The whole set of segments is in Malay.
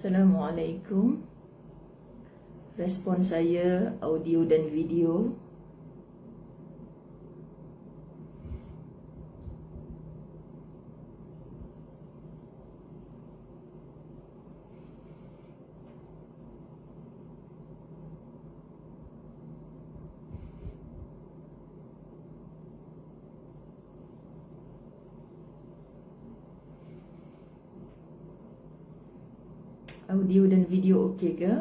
Assalamualaikum. Respon saya audio dan video. Audio dan video okey ke?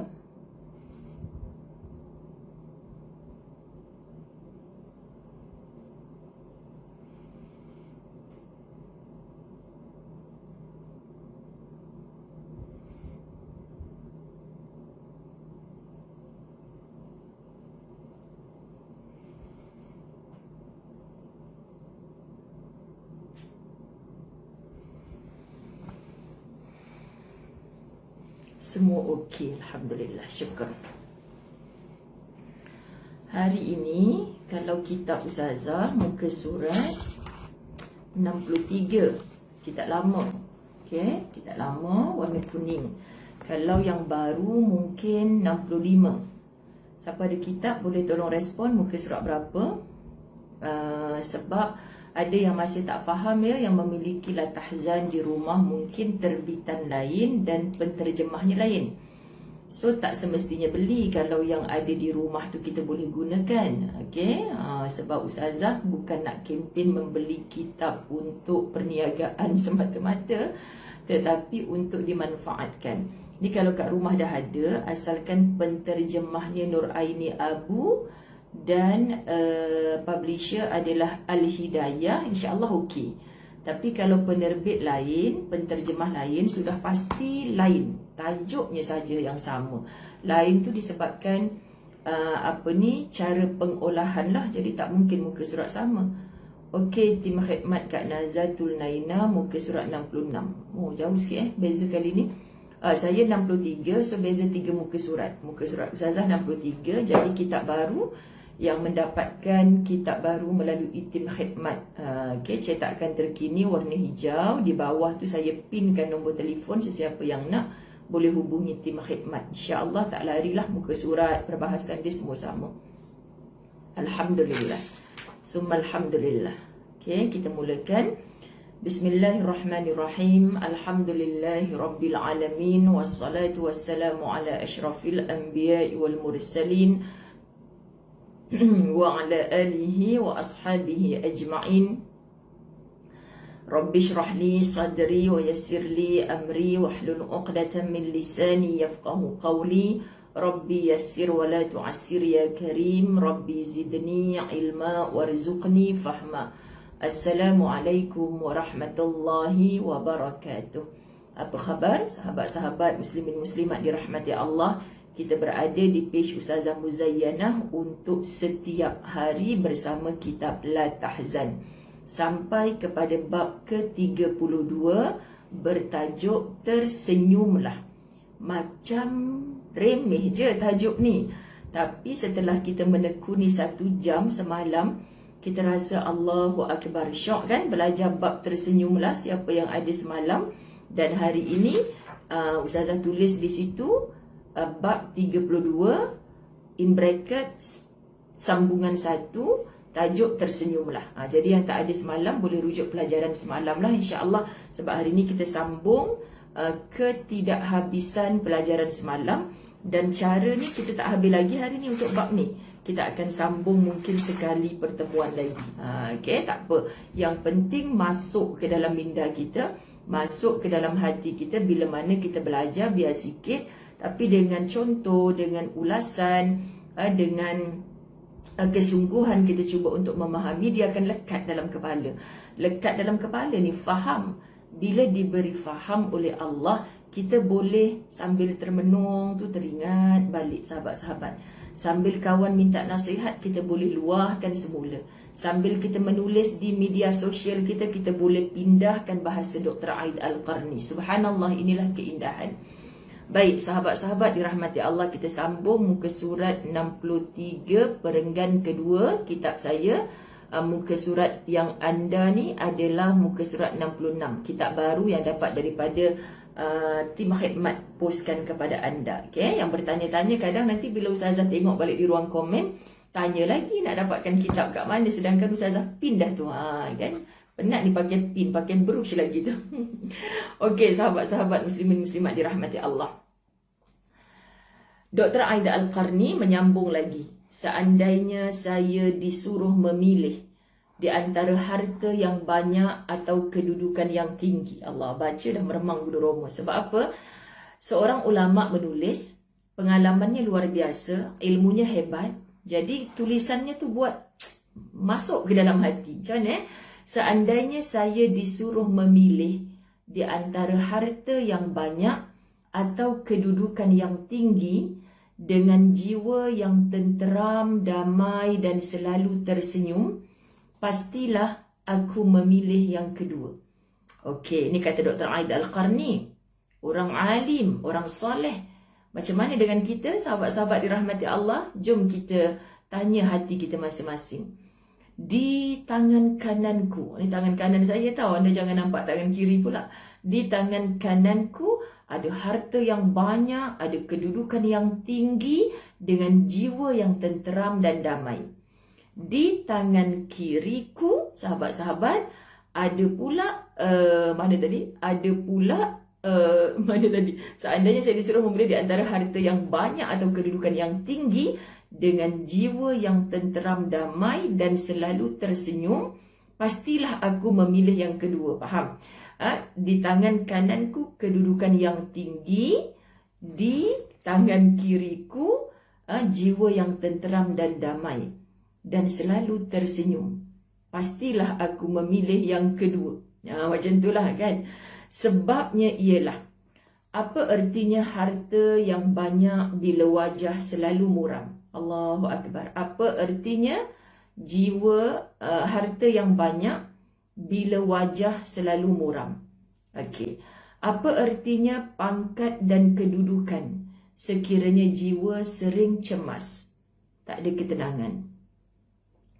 Semua okey, alhamdulillah, syukur. Hari ini kalau kitab Ustazah muka surat 63, kitab lama. Okey, kitab lama warna kuning. Kalau yang baru mungkin 65. Siapa ada kitab boleh tolong respon muka surat berapa? Sebab ada yang masih tak faham ya, yang memiliki La Tahzan di rumah mungkin terbitan lain dan penterjemahnya lain. So tak semestinya beli, kalau yang ada di rumah tu kita boleh gunakan. Okey, sebab Ustazah bukan nak kempen membeli kitab untuk perniagaan semata-mata, tetapi untuk dimanfaatkan. Ni kalau kat rumah dah ada, asalkan penterjemahnya Nur Aini Abu dan publisher adalah Al-Hidayah, insya-Allah okey. Tapi kalau penerbit lain, penterjemah lain, sudah pasti lain. Tajuknya saja yang sama. Lain tu disebabkan cara pengolahan lah. Jadi tak mungkin muka surat sama. Okey, tim khidmat Kak Nazatul Naina, muka surat 66. Oh, jauh sikit beza kali ni. Saya 63, so beza 3 muka surat. Muka surat Ustazah 63, jadi kitab baru yang mendapatkan kitab baru melalui tim khidmat. Okay, cetakan terkini warna hijau. Di bawah tu saya pinkan nombor telefon, sesiapa yang nak boleh hubungi tim khidmat. InsyaAllah tak larilah, muka surat, perbahasan dia semua sama. Alhamdulillah. Summa alhamdulillah. Okay, kita mulakan. Bismillahirrahmanirrahim. Alhamdulillahi rabbil alamin. Wassalatu wassalamu ala ashrafil anbiya'i wal mursalin wa ala alihi wa ashabihi ajma'in. Rabbi shrah li sadri wa yassir li amri wahlul 'uqdatam min lisani yafqahu qawli. Rabbi yassir wa la tu'assir ya karim. Rabbi zidni ilma warzuqni fahma. Assalamualaikum warahmatullahi wabarakatuh. Apa khabar sahabat-sahabat muslimin muslimat dirahmati Allah? Kita berada di page Ustazah Muzayyanah untuk setiap hari bersama kitab La Tahzan sampai kepada bab ke-32 bertajuk Tersenyumlah. Macam remeh je tajuk ni, tapi setelah kita menekuni 1 jam semalam, kita rasa Allahu Akbar, syok kan belajar bab Tersenyumlah. Siapa yang ada semalam, dan hari ini Ustazah tulis di situ bab 32 in bracket sambungan 1 tajuk Tersenyumlah. Jadi yang tak ada semalam boleh rujuk pelajaran semalam lah, insya-Allah. Sebab hari ni kita sambung ketidakhabisan pelajaran semalam, dan cara ni kita tak habis lagi hari ni untuk bab ni. Kita akan sambung mungkin sekali pertemuan lagi. Okey, tak apa. Yang penting masuk ke dalam minda kita, masuk ke dalam hati kita. Bila mana kita belajar biar sikit, tapi dengan contoh, dengan ulasan, dengan kesungguhan kita cuba untuk memahami, dia akan lekat dalam kepala. Lekat dalam kepala ni, faham. Bila diberi faham oleh Allah, kita boleh sambil termenung tu teringat balik sahabat-sahabat. Sambil kawan minta nasihat, kita boleh luahkan semula. Sambil kita menulis di media sosial kita, kita boleh pindahkan bahasa Dr. Aid Al-Qarni. Subhanallah, inilah keindahan. Baik, sahabat-sahabat dirahmati Allah, kita sambung muka surat 63 perenggan kedua kitab saya. Muka surat yang anda ni adalah muka surat 66. Kitab baru yang dapat daripada tim khidmat postkan kepada anda. Okay? Yang bertanya-tanya kadang nanti bila Ustazah tengok balik di ruang komen, tanya lagi nak dapatkan kitab kat mana, sedangkan Ustazah pin dah tu. Kan? Penat ni pakai pin, pakai brush lagi tu. Okey, sahabat-sahabat muslimin muslimat dirahmati Allah. Dr. Aida Al-Qarni menyambung lagi. Seandainya saya disuruh memilih di antara harta yang banyak atau kedudukan yang tinggi. Allah, baca dah meremang bulu roma. Sebab apa? Seorang ulama menulis, pengalamannya luar biasa, ilmunya hebat. Jadi tulisannya tu buat masuk ke dalam hati. Macam mana? Seandainya saya disuruh memilih di antara harta yang banyak atau kedudukan yang tinggi dengan jiwa yang tenteram, damai dan selalu tersenyum, pastilah aku memilih yang kedua. Okey, ini kata Dr. Aida Al-Qarni. Orang alim, orang soleh. Macam mana dengan kita, sahabat-sahabat dirahmati Allah? Jom kita tanya hati kita masing-masing. Di tangan kananku, ini tangan kanan saya tahu, anda jangan nampak tangan kiri pula. Di tangan kananku ada harta yang banyak, ada kedudukan yang tinggi dengan jiwa yang tenteram dan damai. Di tangan kiriku, sahabat-sahabat, ada pula mana tadi? Ada pula mana tadi? Seandainya saya disuruh memilih di antara harta yang banyak atau kedudukan yang tinggi dengan jiwa yang tenteram, damai dan selalu tersenyum, pastilah aku memilih yang kedua. Faham? Di tangan kananku kedudukan yang tinggi, di tangan kiriku jiwa yang tenteram dan damai dan selalu tersenyum, pastilah aku memilih yang kedua. Macam itulah kan. Sebabnya ialah, apa artinya harta yang banyak bila wajah selalu muram? Allahu Akbar. Apa artinya harta yang banyak bila wajah selalu muram? Okey. Apa artinya pangkat dan kedudukan sekiranya jiwa sering cemas, tak ada ketenangan?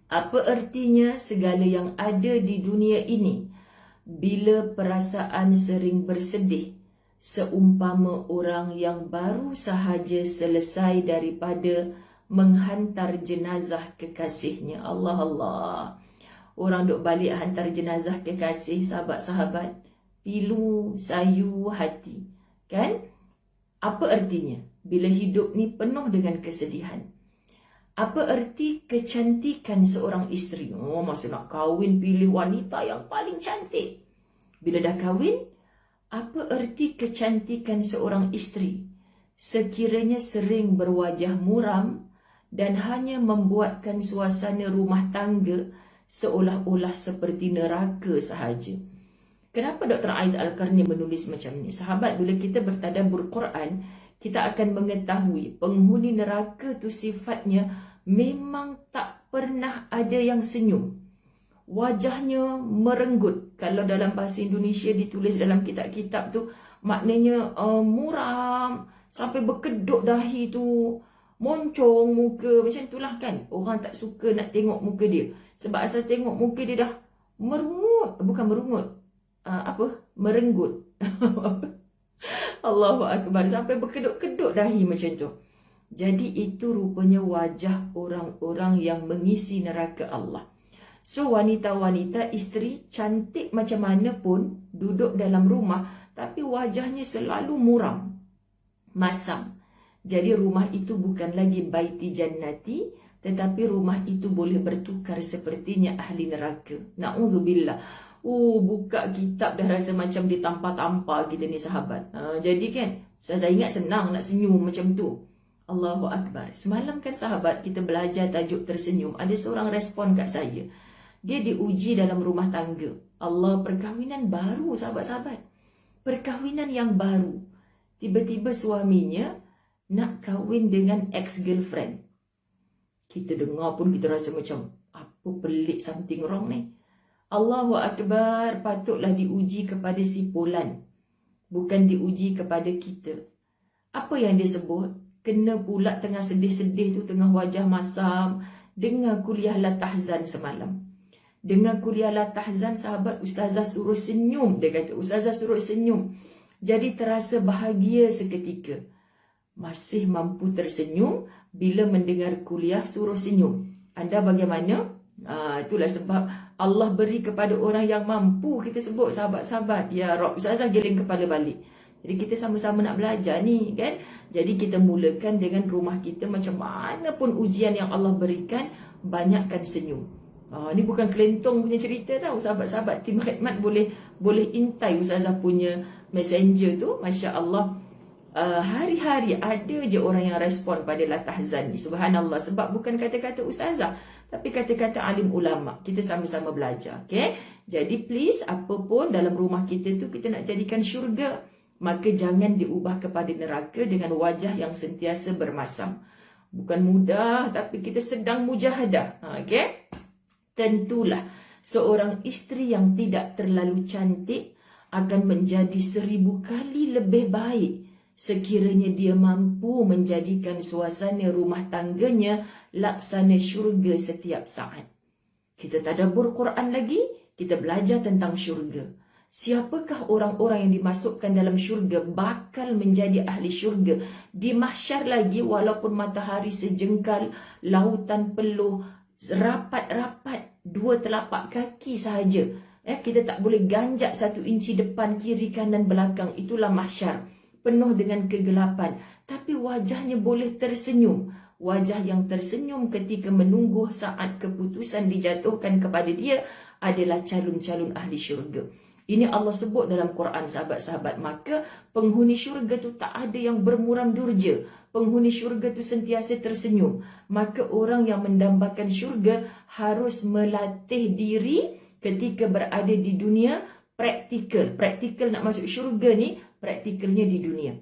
Apa artinya segala yang ada di dunia ini bila perasaan sering bersedih, seumpama orang yang baru sahaja selesai daripada menghantar jenazah kekasihnya. Allah Allah. Orang duk balik hantar jenazah kekasih, sahabat-sahabat, pilu, sayu hati. Kan? Apa artinya bila hidup ni penuh dengan kesedihan? Apa erti kecantikan seorang isteri? Masa nak kahwin pilih wanita yang paling cantik. Bila dah kahwin, apa erti kecantikan seorang isteri? Sekiranya sering berwajah muram dan hanya membuatkan suasana rumah tangga seolah-olah seperti neraka sahaja. Kenapa Dr. Aida Al-Qarni menulis macam ni? Sahabat, bila kita bertadabbur Quran, kita akan mengetahui penghuni neraka tu sifatnya memang tak pernah ada yang senyum. Wajahnya merenggut. Kalau dalam bahasa Indonesia ditulis dalam kitab-kitab tu, maknanya muram, sampai berkedut dahi tu, moncong muka, macam itulah kan. Orang tak suka nak tengok muka dia. Sebab asal tengok muka dia dah merungut. Bukan merungut. Merenggut. Allahu Akbar. Sampai berkedut-kedut dahi macam tu. Jadi itu rupanya wajah orang-orang yang mengisi neraka Allah. So wanita-wanita, isteri cantik macam mana pun duduk dalam rumah, tapi wajahnya selalu muram, masam. Jadi rumah itu bukan lagi baiti jannati, tetapi rumah itu boleh bertukar sepertinya ahli neraka. Na'udzubillah. Buka kitab dah rasa macam ditampar-tampar kita ni sahabat. Jadi kan, saya ingat senang nak senyum macam tu. Allahu Akbar. Semalam kan sahabat kita belajar tajuk tersenyum. Ada seorang respon kat saya. Dia diuji dalam rumah tangga. Allah, perkahwinan baru sahabat-sahabat. Perkahwinan yang baru. Tiba-tiba suaminya nak kahwin dengan ex-girlfriend. Kita dengar pun kita rasa macam, apa pelik, something wrong ni. Allahu Akbar, patutlah diuji kepada si Polan. Bukan diuji kepada kita. Apa yang dia sebut? Kena pula tengah sedih-sedih tu, tengah wajah masam. Dengar kuliah La Tahzan semalam. Dengar kuliah La Tahzan, sahabat, ustazah suruh senyum. Dia kata, ustazah suruh senyum. Jadi terasa bahagia seketika. Masih mampu tersenyum bila mendengar kuliah suruh senyum. Anda bagaimana? Itulah sebab Allah beri kepada orang yang mampu. Kita sebut sahabat-sahabat. Ya Rob, Ustazah giling kepala balik. Jadi kita sama-sama nak belajar ni kan. Jadi kita mulakan dengan rumah kita, macam mana pun ujian yang Allah berikan, banyakkan senyum. Ni bukan kelentong punya cerita tau. Sahabat-sahabat tim khidmat boleh intai Ustazah punya messenger tu. Masya Allah. Hari-hari ada je orang yang respon pada La Tahzan ni. Subhanallah. Sebab bukan kata-kata Ustazah, tapi kata-kata alim ulama. Kita sama-sama belajar. Okay? Jadi please, apapun dalam rumah kita tu kita nak jadikan syurga, maka jangan diubah kepada neraka dengan wajah yang sentiasa bermasam. Bukan mudah, tapi kita sedang mujahadah. Okay? Tentulah, seorang isteri yang tidak terlalu cantik akan menjadi 1000 kali lebih baik sekiranya dia mampu menjadikan suasana rumah tangganya laksana syurga setiap saat. Kita tadabbur Quran lagi, kita belajar tentang syurga. Siapakah orang-orang yang dimasukkan dalam syurga bakal menjadi ahli syurga di mahsyar lagi, walaupun matahari sejengkal, lautan peluh, rapat-rapat 2 telapak kaki sahaja. Kita tak boleh ganjak 1 inci depan, kiri, kanan, belakang. Itulah mahsyar, penuh dengan kegelapan. Tapi wajahnya boleh tersenyum. Wajah yang tersenyum ketika menunggu saat keputusan dijatuhkan kepada dia adalah calon-calon ahli syurga. Ini Allah sebut dalam Quran, sahabat-sahabat. Maka penghuni syurga tu tak ada yang bermuram durja. Penghuni syurga tu sentiasa tersenyum. Maka orang yang mendambakan syurga harus melatih diri ketika berada di dunia praktikal. Praktikal nak masuk syurga ni, praktikalnya di dunia.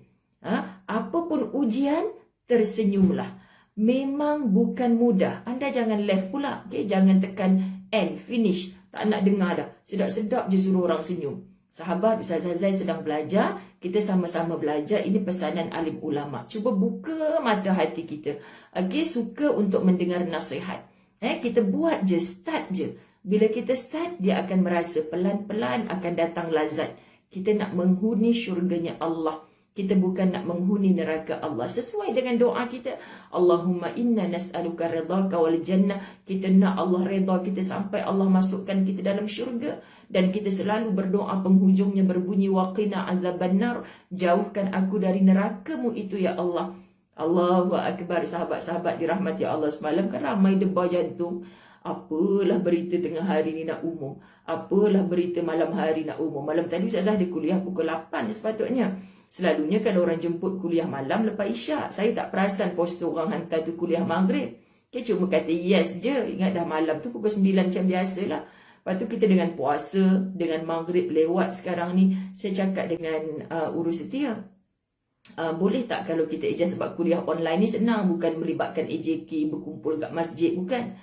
Apapun ujian, tersenyumlah. Memang bukan mudah. Anda jangan left pula. Okay? Jangan tekan end, finish. Tak nak dengar dah. Sedap-sedap je suruh orang senyum. Sahabat, Ustazah Zai sedang belajar. Kita sama-sama belajar. Ini pesanan alim ulama. Cuba buka mata hati kita. Okay, suka untuk mendengar nasihat. Kita buat je, start je. Bila kita start, dia akan merasa pelan-pelan akan datang lazat. Kita nak menghuni syurganya Allah. Kita bukan nak menghuni neraka Allah. Sesuai dengan doa kita. Allahumma inna nas'aluka ridhaka wal jannah. Kita nak Allah redha kita sampai Allah masukkan kita dalam syurga. Dan kita selalu berdoa penghujungnya berbunyi waqina azabannar. Jauhkan aku dari neraka-Mu itu ya Allah. Allahu Akbar. Sahabat-sahabat dirahmati Allah, semalam kan ramai debar jantung. Apalah berita tengah hari ni nak umum. Apalah berita malam hari nak umum. Malam tadi Ustazah ada kuliah pukul 8 sepatutnya. Selalunya kan orang jemput kuliah malam lepas isyak. Saya tak perasan poster orang hantar tu kuliah maghrib. Cuma kata yes je. Ingat dah malam tu pukul 9 macam biasa lah. Lepas tu kita dengan puasa, dengan maghrib lewat sekarang ni, saya cakap dengan urus setia. Boleh tak kalau kita ejaz, sebab kuliah online ni senang. Bukan melibatkan AJK, berkumpul kat masjid, bukan.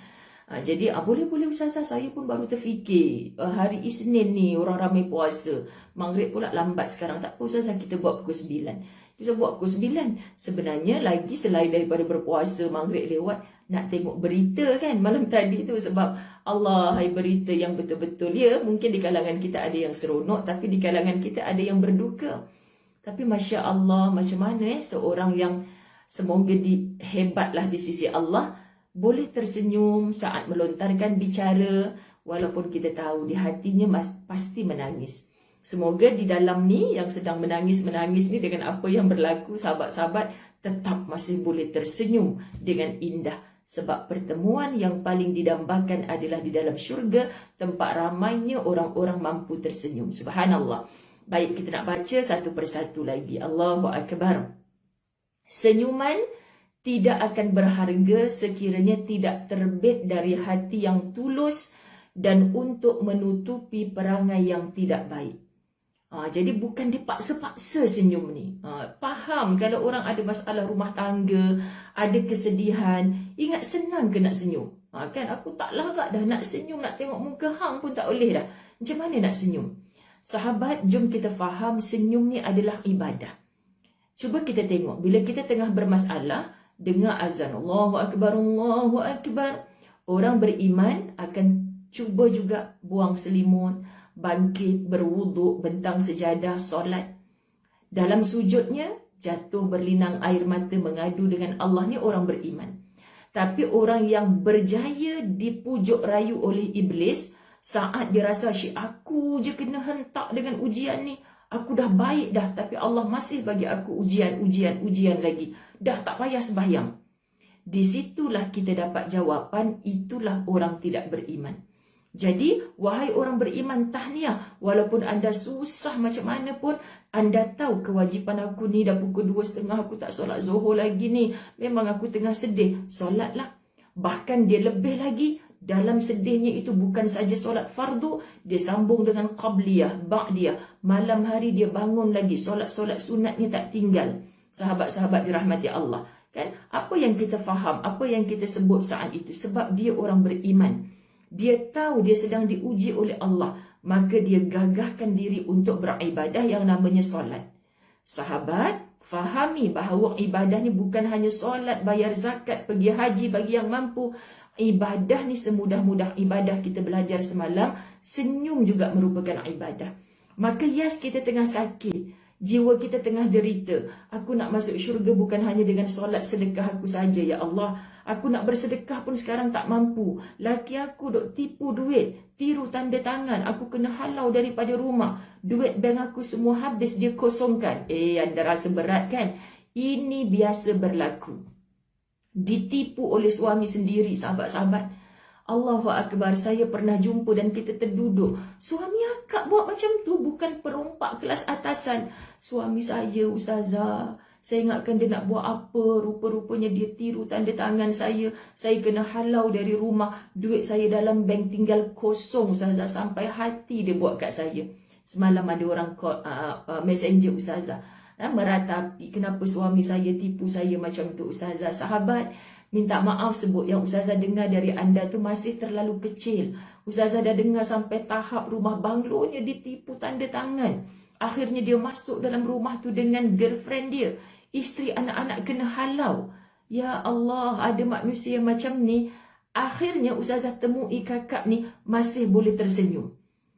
Jadi boleh-boleh Ustazah, saya pun baru terfikir hari Isnin ni orang ramai puasa, maghrib pula lambat sekarang. Tak apa Ustazah, kita buat pukul 9. Kita buat pukul 9. Sebenarnya lagi selain daripada berpuasa maghrib lewat, nak tengok berita kan malam tadi tu. Sebab Allah, hai berita yang betul-betul. Ya, mungkin di kalangan kita ada yang seronok, tapi di kalangan kita ada yang berduka. Tapi Masya Allah, macam mana seorang yang semoga hebatlah di sisi Allah, boleh tersenyum saat melontarkan bicara, walaupun kita tahu di hatinya pasti menangis. Semoga di dalam ni yang sedang menangis-menangis ni dengan apa yang berlaku, sahabat-sahabat tetap masih boleh tersenyum dengan indah. Sebab pertemuan yang paling didambakan adalah di dalam syurga, tempat ramainya orang-orang mampu tersenyum. Subhanallah. Baik, kita nak baca satu persatu lagi. Allahu Akbar. Senyuman tidak akan berharga sekiranya tidak terbit dari hati yang tulus dan untuk menutupi perangai yang tidak baik. Jadi bukan dipaksa-paksa senyum ni. Faham kalau orang ada masalah rumah tangga, ada kesedihan, ingat senang ke nak senyum? Kan aku tak larat dah nak senyum, nak tengok muka hang pun tak boleh dah. Macam mana nak senyum? Sahabat, jom kita faham senyum ni adalah ibadah. Cuba kita tengok, bila kita tengah bermasalah, dengar azan Allahu Akbar, Allahu Akbar. Orang beriman akan cuba juga buang selimut, bangkit, berwuduk, bentang sejadah, solat. Dalam sujudnya, jatuh berlinang air mata mengadu dengan Allah, ni orang beriman. Tapi orang yang berjaya dipujuk rayu oleh iblis, saat dia rasa aku je kena hentak dengan ujian ni, aku dah baik dah, tapi Allah masih bagi aku ujian lagi. Dah tak payah sembahyang. Di situlah kita dapat jawapan, itulah orang tidak beriman. Jadi, wahai orang beriman, tahniah. Walaupun anda susah macam mana pun, anda tahu kewajipan aku ni dah pukul 2.30, aku tak solat Zuhur lagi ni. Memang aku tengah sedih. Solatlah. Bahkan dia lebih lagi, dalam sedihnya itu bukan saja solat fardu, dia sambung dengan qabliyah, ba'diyah. Malam hari dia bangun lagi, solat-solat sunatnya tak tinggal. Sahabat-sahabat dirahmati Allah. Kan? Apa yang kita faham, apa yang kita sebut saat itu? Sebab dia orang beriman. Dia tahu dia sedang diuji oleh Allah, maka dia gagahkan diri untuk beribadah yang namanya solat. Sahabat, fahami bahawa ibadah ni bukan hanya solat, bayar zakat, pergi haji bagi yang mampu. Ibadah ni semudah-mudah ibadah kita belajar semalam, senyum juga merupakan ibadah. Maka yes, kita tengah sakit, jiwa kita tengah derita. Aku nak masuk syurga bukan hanya dengan solat sedekah aku saja, ya Allah. Aku nak bersedekah pun sekarang tak mampu. Laki aku duk tipu duit, tiru tanda tangan. Aku kena halau daripada rumah. Duit bank aku semua habis, dia kosongkan. Anda rasa berat kan? Ini biasa berlaku. Ditipu oleh suami sendiri, sahabat-sahabat. Allahu Akbar, saya pernah jumpa dan kita terduduk. Suami akak buat macam tu, bukan perompak kelas atasan. Suami saya, ustazah, saya ingatkan dia nak buat apa, rupa-rupanya dia tiru tanda tangan saya. Saya kena halau dari rumah, duit saya dalam bank tinggal kosong, ustazah. Sampai hati dia buat kat saya. Semalam ada orang call, messenger ustazah, meratapi kenapa suami saya tipu saya macam tu, ustazah. Sahabat, minta maaf sebut yang ustazah dengar dari anda tu masih terlalu kecil. Ustazah dah dengar sampai tahap rumah banglonya ditipu tanda tangan. Akhirnya dia masuk dalam rumah tu dengan girlfriend dia. Isteri, anak-anak kena halau. Ya Allah, ada manusia macam ni. Akhirnya ustazah temui kakak ni masih boleh tersenyum.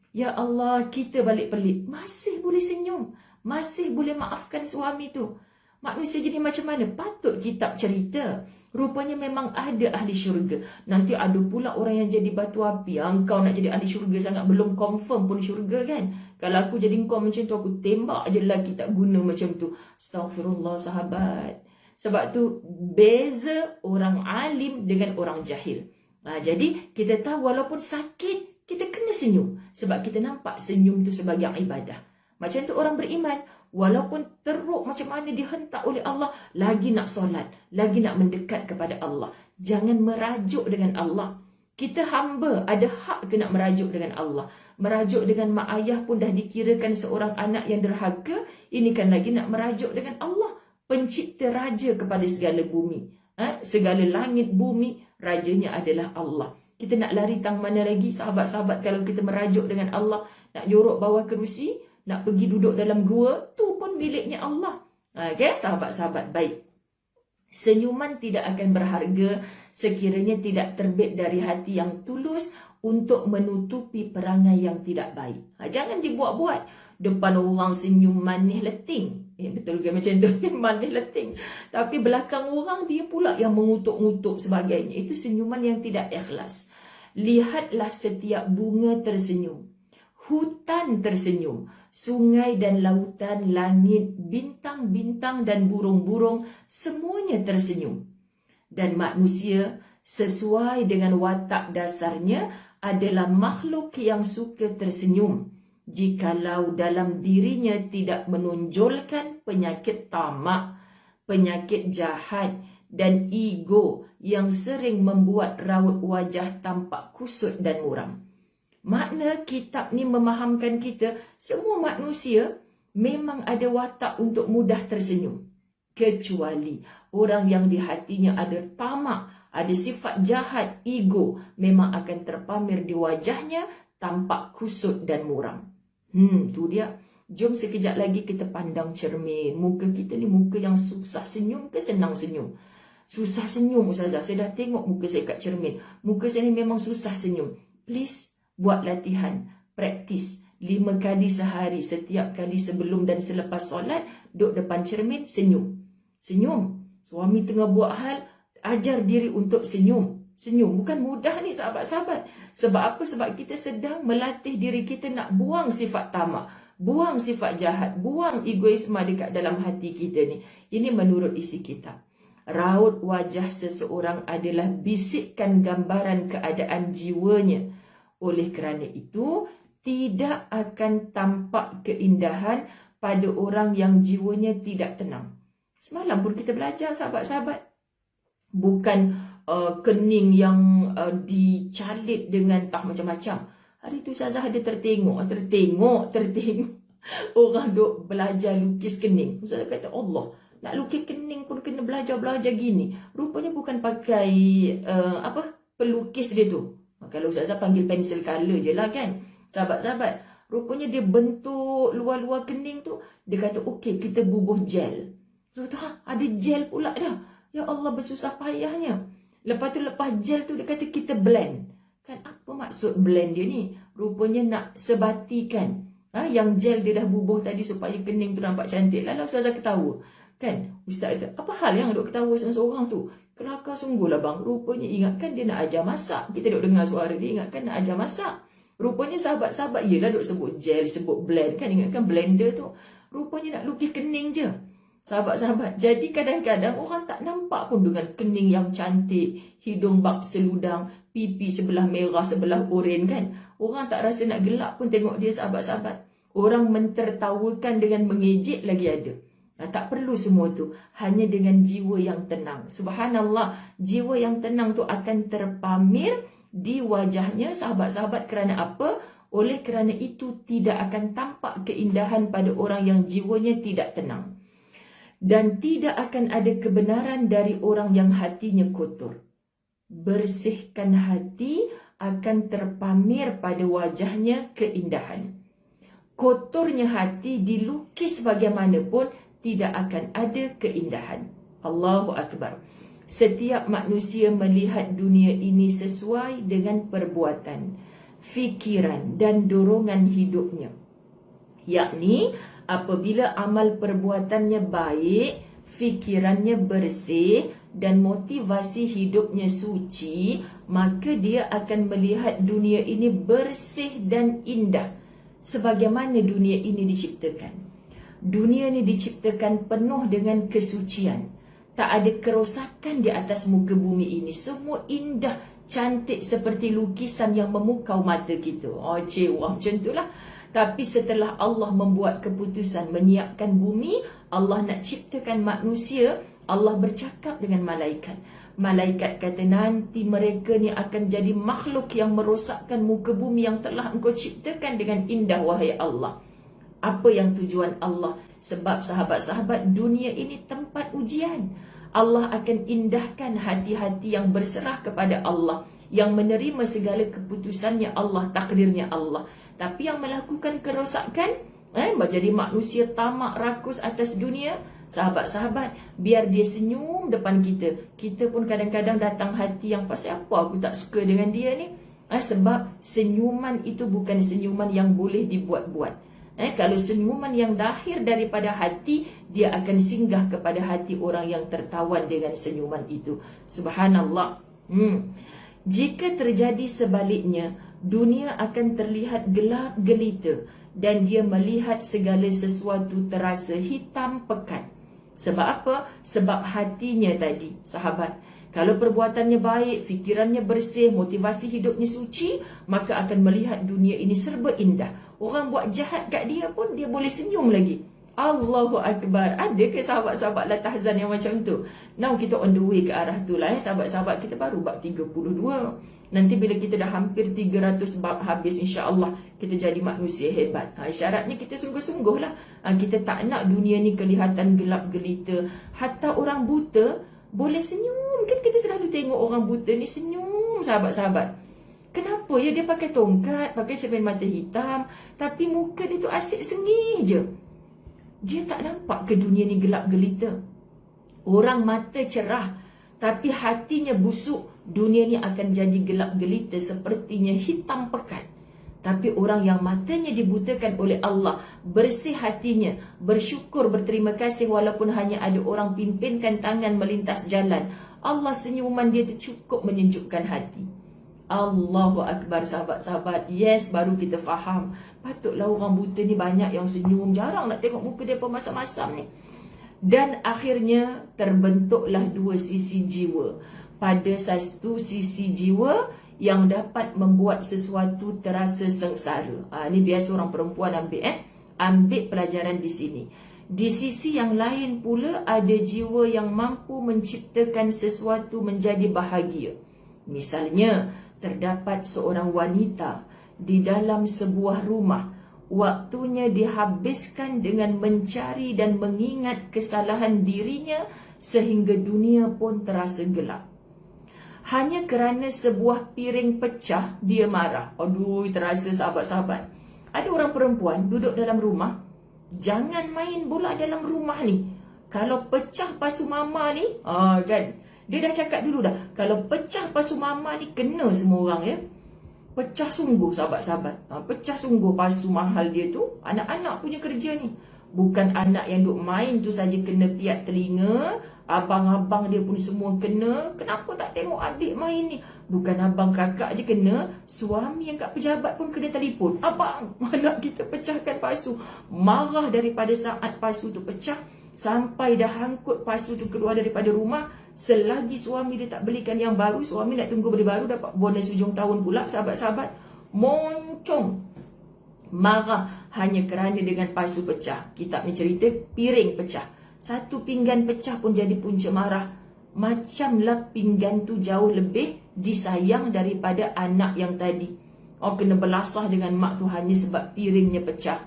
Ya Allah, kita balik pelik, masih boleh senyum, masih boleh maafkan suami tu. Manusia jadi macam mana? Patut kitab cerita. Rupanya memang ada ahli syurga. Nanti ada pula orang yang jadi batu api. Engkau nak jadi ahli syurga sangat, belum confirm pun syurga kan? Kalau aku jadi engkau macam tu, aku tembak je lelaki tak guna macam tu. Astaghfirullah, sahabat. Sebab tu beza orang alim dengan orang jahil. Jadi kita tahu walaupun sakit, kita kena senyum. Sebab kita nampak senyum tu sebagai ibadah. Macam tu orang beriman. Walaupun teruk macam mana dihentak oleh Allah, lagi nak solat, lagi nak mendekat kepada Allah. Jangan merajuk dengan Allah. Kita hamba, ada hak ke nak merajuk dengan Allah. Merajuk dengan mak ayah pun dah dikirakan seorang anak yang derhaka. Ini kan lagi nak merajuk dengan Allah, pencipta raja kepada segala bumi. Segala langit bumi, rajanya adalah Allah. Kita nak lari tang mana lagi, sahabat-sahabat, kalau kita merajuk dengan Allah. Nak jorok bawah kerusi, nak pergi duduk dalam gua, tu pun miliknya Allah. Okay, sahabat-sahabat, baik. Senyuman tidak akan berharga sekiranya tidak terbit dari hati yang tulus untuk menutupi perangai yang tidak baik. Jangan dibuat-buat. Depan orang senyum manis leting. Betul ke macam tu? Manis leting. Tapi belakang orang dia pula yang mengutuk-ngutuk sebagainya. Itu senyuman yang tidak ikhlas. Lihatlah setiap bunga tersenyum. Hutan tersenyum, sungai dan lautan, langit, bintang-bintang dan burung-burung, semuanya tersenyum. Dan manusia sesuai dengan watak dasarnya adalah makhluk yang suka tersenyum. Jikalau dalam dirinya tidak menonjolkan penyakit tamak, penyakit jahat dan ego yang sering membuat raut wajah tampak kusut dan muram. Makna kitab ni memahamkan kita, semua manusia memang ada watak untuk mudah tersenyum. Kecuali orang yang di hatinya ada tamak, ada sifat jahat, ego, memang akan terpamer di wajahnya, tampak kusut dan muram. Tu dia. Jom sekejap lagi kita pandang cermin. Muka kita ni muka yang susah senyum ke senang senyum? Susah senyum, ustazah. Saya dah tengok muka saya kat cermin. Muka saya ni memang susah senyum. Please, buat latihan, praktis. 5 kali sehari, setiap kali sebelum dan selepas solat, duduk depan cermin, senyum. Senyum. Suami tengah buat hal, ajar diri untuk senyum. Senyum. Bukan mudah ni sahabat-sahabat. Sebab apa? Sebab kita sedang melatih diri kita nak buang sifat tamak, buang sifat jahat, buang egoisme dekat dalam hati kita ni. Ini menurut isi kitab. Raut wajah seseorang adalah bisikkan gambaran keadaan jiwanya. Oleh kerana itu, tidak akan tampak keindahan pada orang yang jiwanya tidak tenang. Semalam pun kita belajar sahabat-sahabat. Bukan kening yang dicalit dengan macam-macam. Hari tu Ustazah ada tertengok orang duk belajar lukis kening. Ustazah kata, Allah, nak lukis kening pun kena belajar gini. Rupanya bukan pakai pelukis dia tu. Kalau Ustazah panggil pensel color je lah kan. Sahabat-sahabat, rupanya dia bentuk luar-luar kening tu. Dia kata, okey, kita bubuh gel. So, ada gel pula dah. Ya Allah, bersusah payahnya. Lepas gel tu dia kata kita blend. Kan apa maksud blend dia ni? Rupanya nak sebatikan. Yang gel dia dah bubuh tadi supaya kening tu nampak cantik. Lalu Ustazah ketawa. Kan? Ustaz kata, apa hal yang duk ketawa seorang tu? Kelakar sungguh lah bang. Rupanya ingatkan dia nak ajar masak. Kita duk dengar suara dia, ingatkan nak ajar masak. Rupanya sahabat-sahabat, yelah duk sebut gel, sebut blend. Kan ingatkan blender tu. Rupanya nak lukis kening je. Sahabat-sahabat, jadi kadang-kadang orang tak nampak pun dengan kening yang cantik, hidung bak seludang, pipi sebelah merah, sebelah oren kan. Orang tak rasa nak gelak pun tengok dia sahabat-sahabat. Orang mentertawakan dengan mengejek lagi ada. Tak perlu semua tu, hanya dengan jiwa yang tenang. Subhanallah, jiwa yang tenang tu akan terpamir di wajahnya sahabat-sahabat. Kerana apa? Oleh kerana itu tidak akan tampak keindahan pada orang yang jiwanya tidak tenang. Dan tidak akan ada kebenaran dari orang yang hatinya kotor. Bersihkan hati, akan terpamir pada wajahnya keindahan. Kotornya hati dilukis bagaimanapun, tidak akan ada keindahan. Allahu Akbar. Setiap manusia melihat dunia ini sesuai dengan perbuatan, fikiran dan dorongan hidupnya. Yakni, apabila amal perbuatannya baik, fikirannya bersih dan motivasi hidupnya suci, maka dia akan melihat dunia ini bersih dan indah. Sebagaimana dunia ini diciptakan. Dunia ini diciptakan penuh dengan kesucian. Tak ada kerosakan di atas muka bumi ini. Semua indah, cantik seperti lukisan yang memukau mata kita. Wah, macam itulah. Tapi setelah Allah membuat keputusan menyiapkan bumi, Allah nak ciptakan manusia, Allah bercakap dengan malaikat. Malaikat kata, nanti mereka ni akan jadi makhluk yang merosakkan muka bumi yang telah engkau ciptakan dengan indah, wahai Allah. Apa yang tujuan Allah? Sebab sahabat-sahabat, dunia ini tempat ujian. Allah akan indahkan hati-hati yang berserah kepada Allah, yang menerima segala keputusannya Allah, takdirnya Allah. Tapi yang melakukan kerosakan, jadi manusia tamak rakus atas dunia, sahabat-sahabat, biar dia senyum depan kita. Kita pun kadang-kadang datang hati yang pasal apa aku tak suka dengan dia ni. Sebab senyuman itu bukan senyuman yang boleh dibuat-buat. Kalau senyuman yang lahir daripada hati, dia akan singgah kepada hati orang yang tertawan dengan senyuman itu. Subhanallah. Jika terjadi sebaliknya, dunia akan terlihat gelap gelita dan dia melihat segala sesuatu terasa hitam pekat. Sebab apa? Sebab hatinya tadi, sahabat. Kalau perbuatannya baik, fikirannya bersih, motivasi hidupnya suci, maka akan melihat dunia ini serba indah. Orang buat jahat kat dia pun dia boleh senyum lagi. Allahu Akbar. Ada ke sahabat-sahabat la tahzan yang macam tu? Now kita on the way ke arah tu lah. Sahabat-sahabat, kita baru bab 32. Nanti bila kita dah hampir 300 bab habis, insya-Allah kita jadi manusia hebat. Syaratnya kita sungguh-sungguh lah. Kita tak nak dunia ni kelihatan gelap gelita. Hatta orang buta boleh senyum. Kan kita selalu tengok orang buta ni senyum, sahabat-sahabat. Kenapa ya? Dia pakai tongkat, pakai cermin mata hitam, tapi muka dia tu asyik sengih je. Dia tak nampak ke dunia ni gelap gelita. Orang mata cerah, tapi hatinya busuk, dunia ni akan jadi gelap gelita, sepertinya hitam pekat. Tapi orang yang matanya dibutakan oleh Allah, bersih hatinya, bersyukur, berterima kasih walaupun hanya ada orang pimpinkan tangan melintas jalan, Allah senyuman dia tu cukup menyejukkan hati. Allahu Akbar, sahabat-sahabat. Yes, baru kita faham. Patutlah orang buta ni banyak yang senyum. Jarang nak tengok muka dia masam-masam ni. Dan akhirnya terbentuklah dua sisi jiwa. Pada satu sisi jiwa yang dapat membuat sesuatu terasa sengsara. Ni biasa orang perempuan ambil pelajaran di sini. Di sisi yang lain pula ada jiwa yang mampu menciptakan sesuatu menjadi bahagia. Misalnya, terdapat seorang wanita di dalam sebuah rumah. Waktunya dihabiskan dengan mencari dan mengingat kesalahan dirinya sehingga dunia pun terasa gelap. Hanya kerana sebuah piring pecah, dia marah. Aduh, terasa sahabat-sahabat. Ada orang perempuan duduk dalam rumah. Jangan main bola dalam rumah ni. Kalau pecah pasu mama ni, kan? Dia dah cakap dulu dah. Kalau pecah pasu mama ni, kena semua orang, ya. Pecah sungguh, sahabat-sahabat. Pecah sungguh pasu mahal dia tu. Anak-anak punya kerja ni. Bukan anak yang duk main tu saja kena piat telinga. Abang-abang dia pun semua kena. Kenapa tak tengok adik main ni? Bukan abang kakak je kena. Suami yang kat pejabat pun kena telefon. Abang, anak kita pecahkan pasu. Marah daripada saat pasu tu pecah. Sampai dah hangkut pasu tu keluar daripada rumah. Selagi suami dia tak belikan yang baru. Suami nak tunggu beli baru, dapat bonus hujung tahun pula, sahabat-sahabat. Moncong. Marah hanya kerana dengan pasu pecah. Kitab ni cerita piring pecah. Satu pinggan pecah pun jadi punca marah. Macamlah pinggan tu jauh lebih disayang daripada anak yang tadi. Kena belasah dengan mak tu hanya sebab piringnya pecah.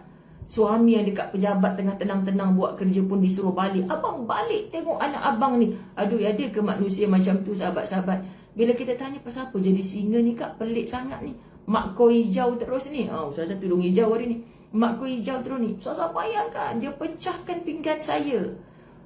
Suami yang dekat pejabat tengah tenang-tenang buat kerja pun disuruh balik. Abang balik tengok anak abang ni. Aduh, ada ke manusia macam tu, sahabat-sahabat? Bila kita tanya pasal apa jadi singa ni kak, pelik sangat ni. Mak kau hijau terus ni. Ustazah tolong hijau hari ni. Mak kau hijau terus ni. Ustazah bayangkan, dia pecahkan pinggan saya.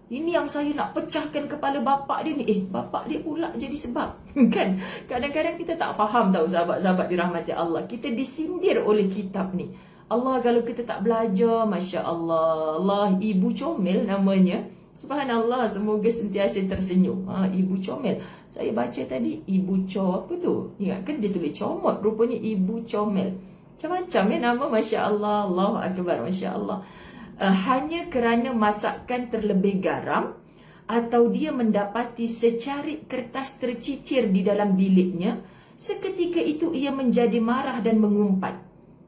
Ini yang saya nak pecahkan kepala bapak dia ni. Bapak dia pula jadi sebab. Kan? Kadang-kadang kita tak faham tau, sahabat-sahabat dirahmati Allah. Kita disindir oleh kitab ni. Allah, kalau kita tak belajar, Masya Allah. Allah, Ibu Comel namanya. Subhanallah, semoga sentiasa tersenyum. Ibu Comel. Saya baca tadi, Ibu apa tu? Ingat kan dia tulis comot. Rupanya Ibu Comel. Macam-macam ya nama, Masya Allah. Allahu Akbar, Masya Allah. Hanya kerana masakan terlebih garam atau dia mendapati secarik kertas tercicir di dalam biliknya, seketika itu ia menjadi marah dan mengumpat.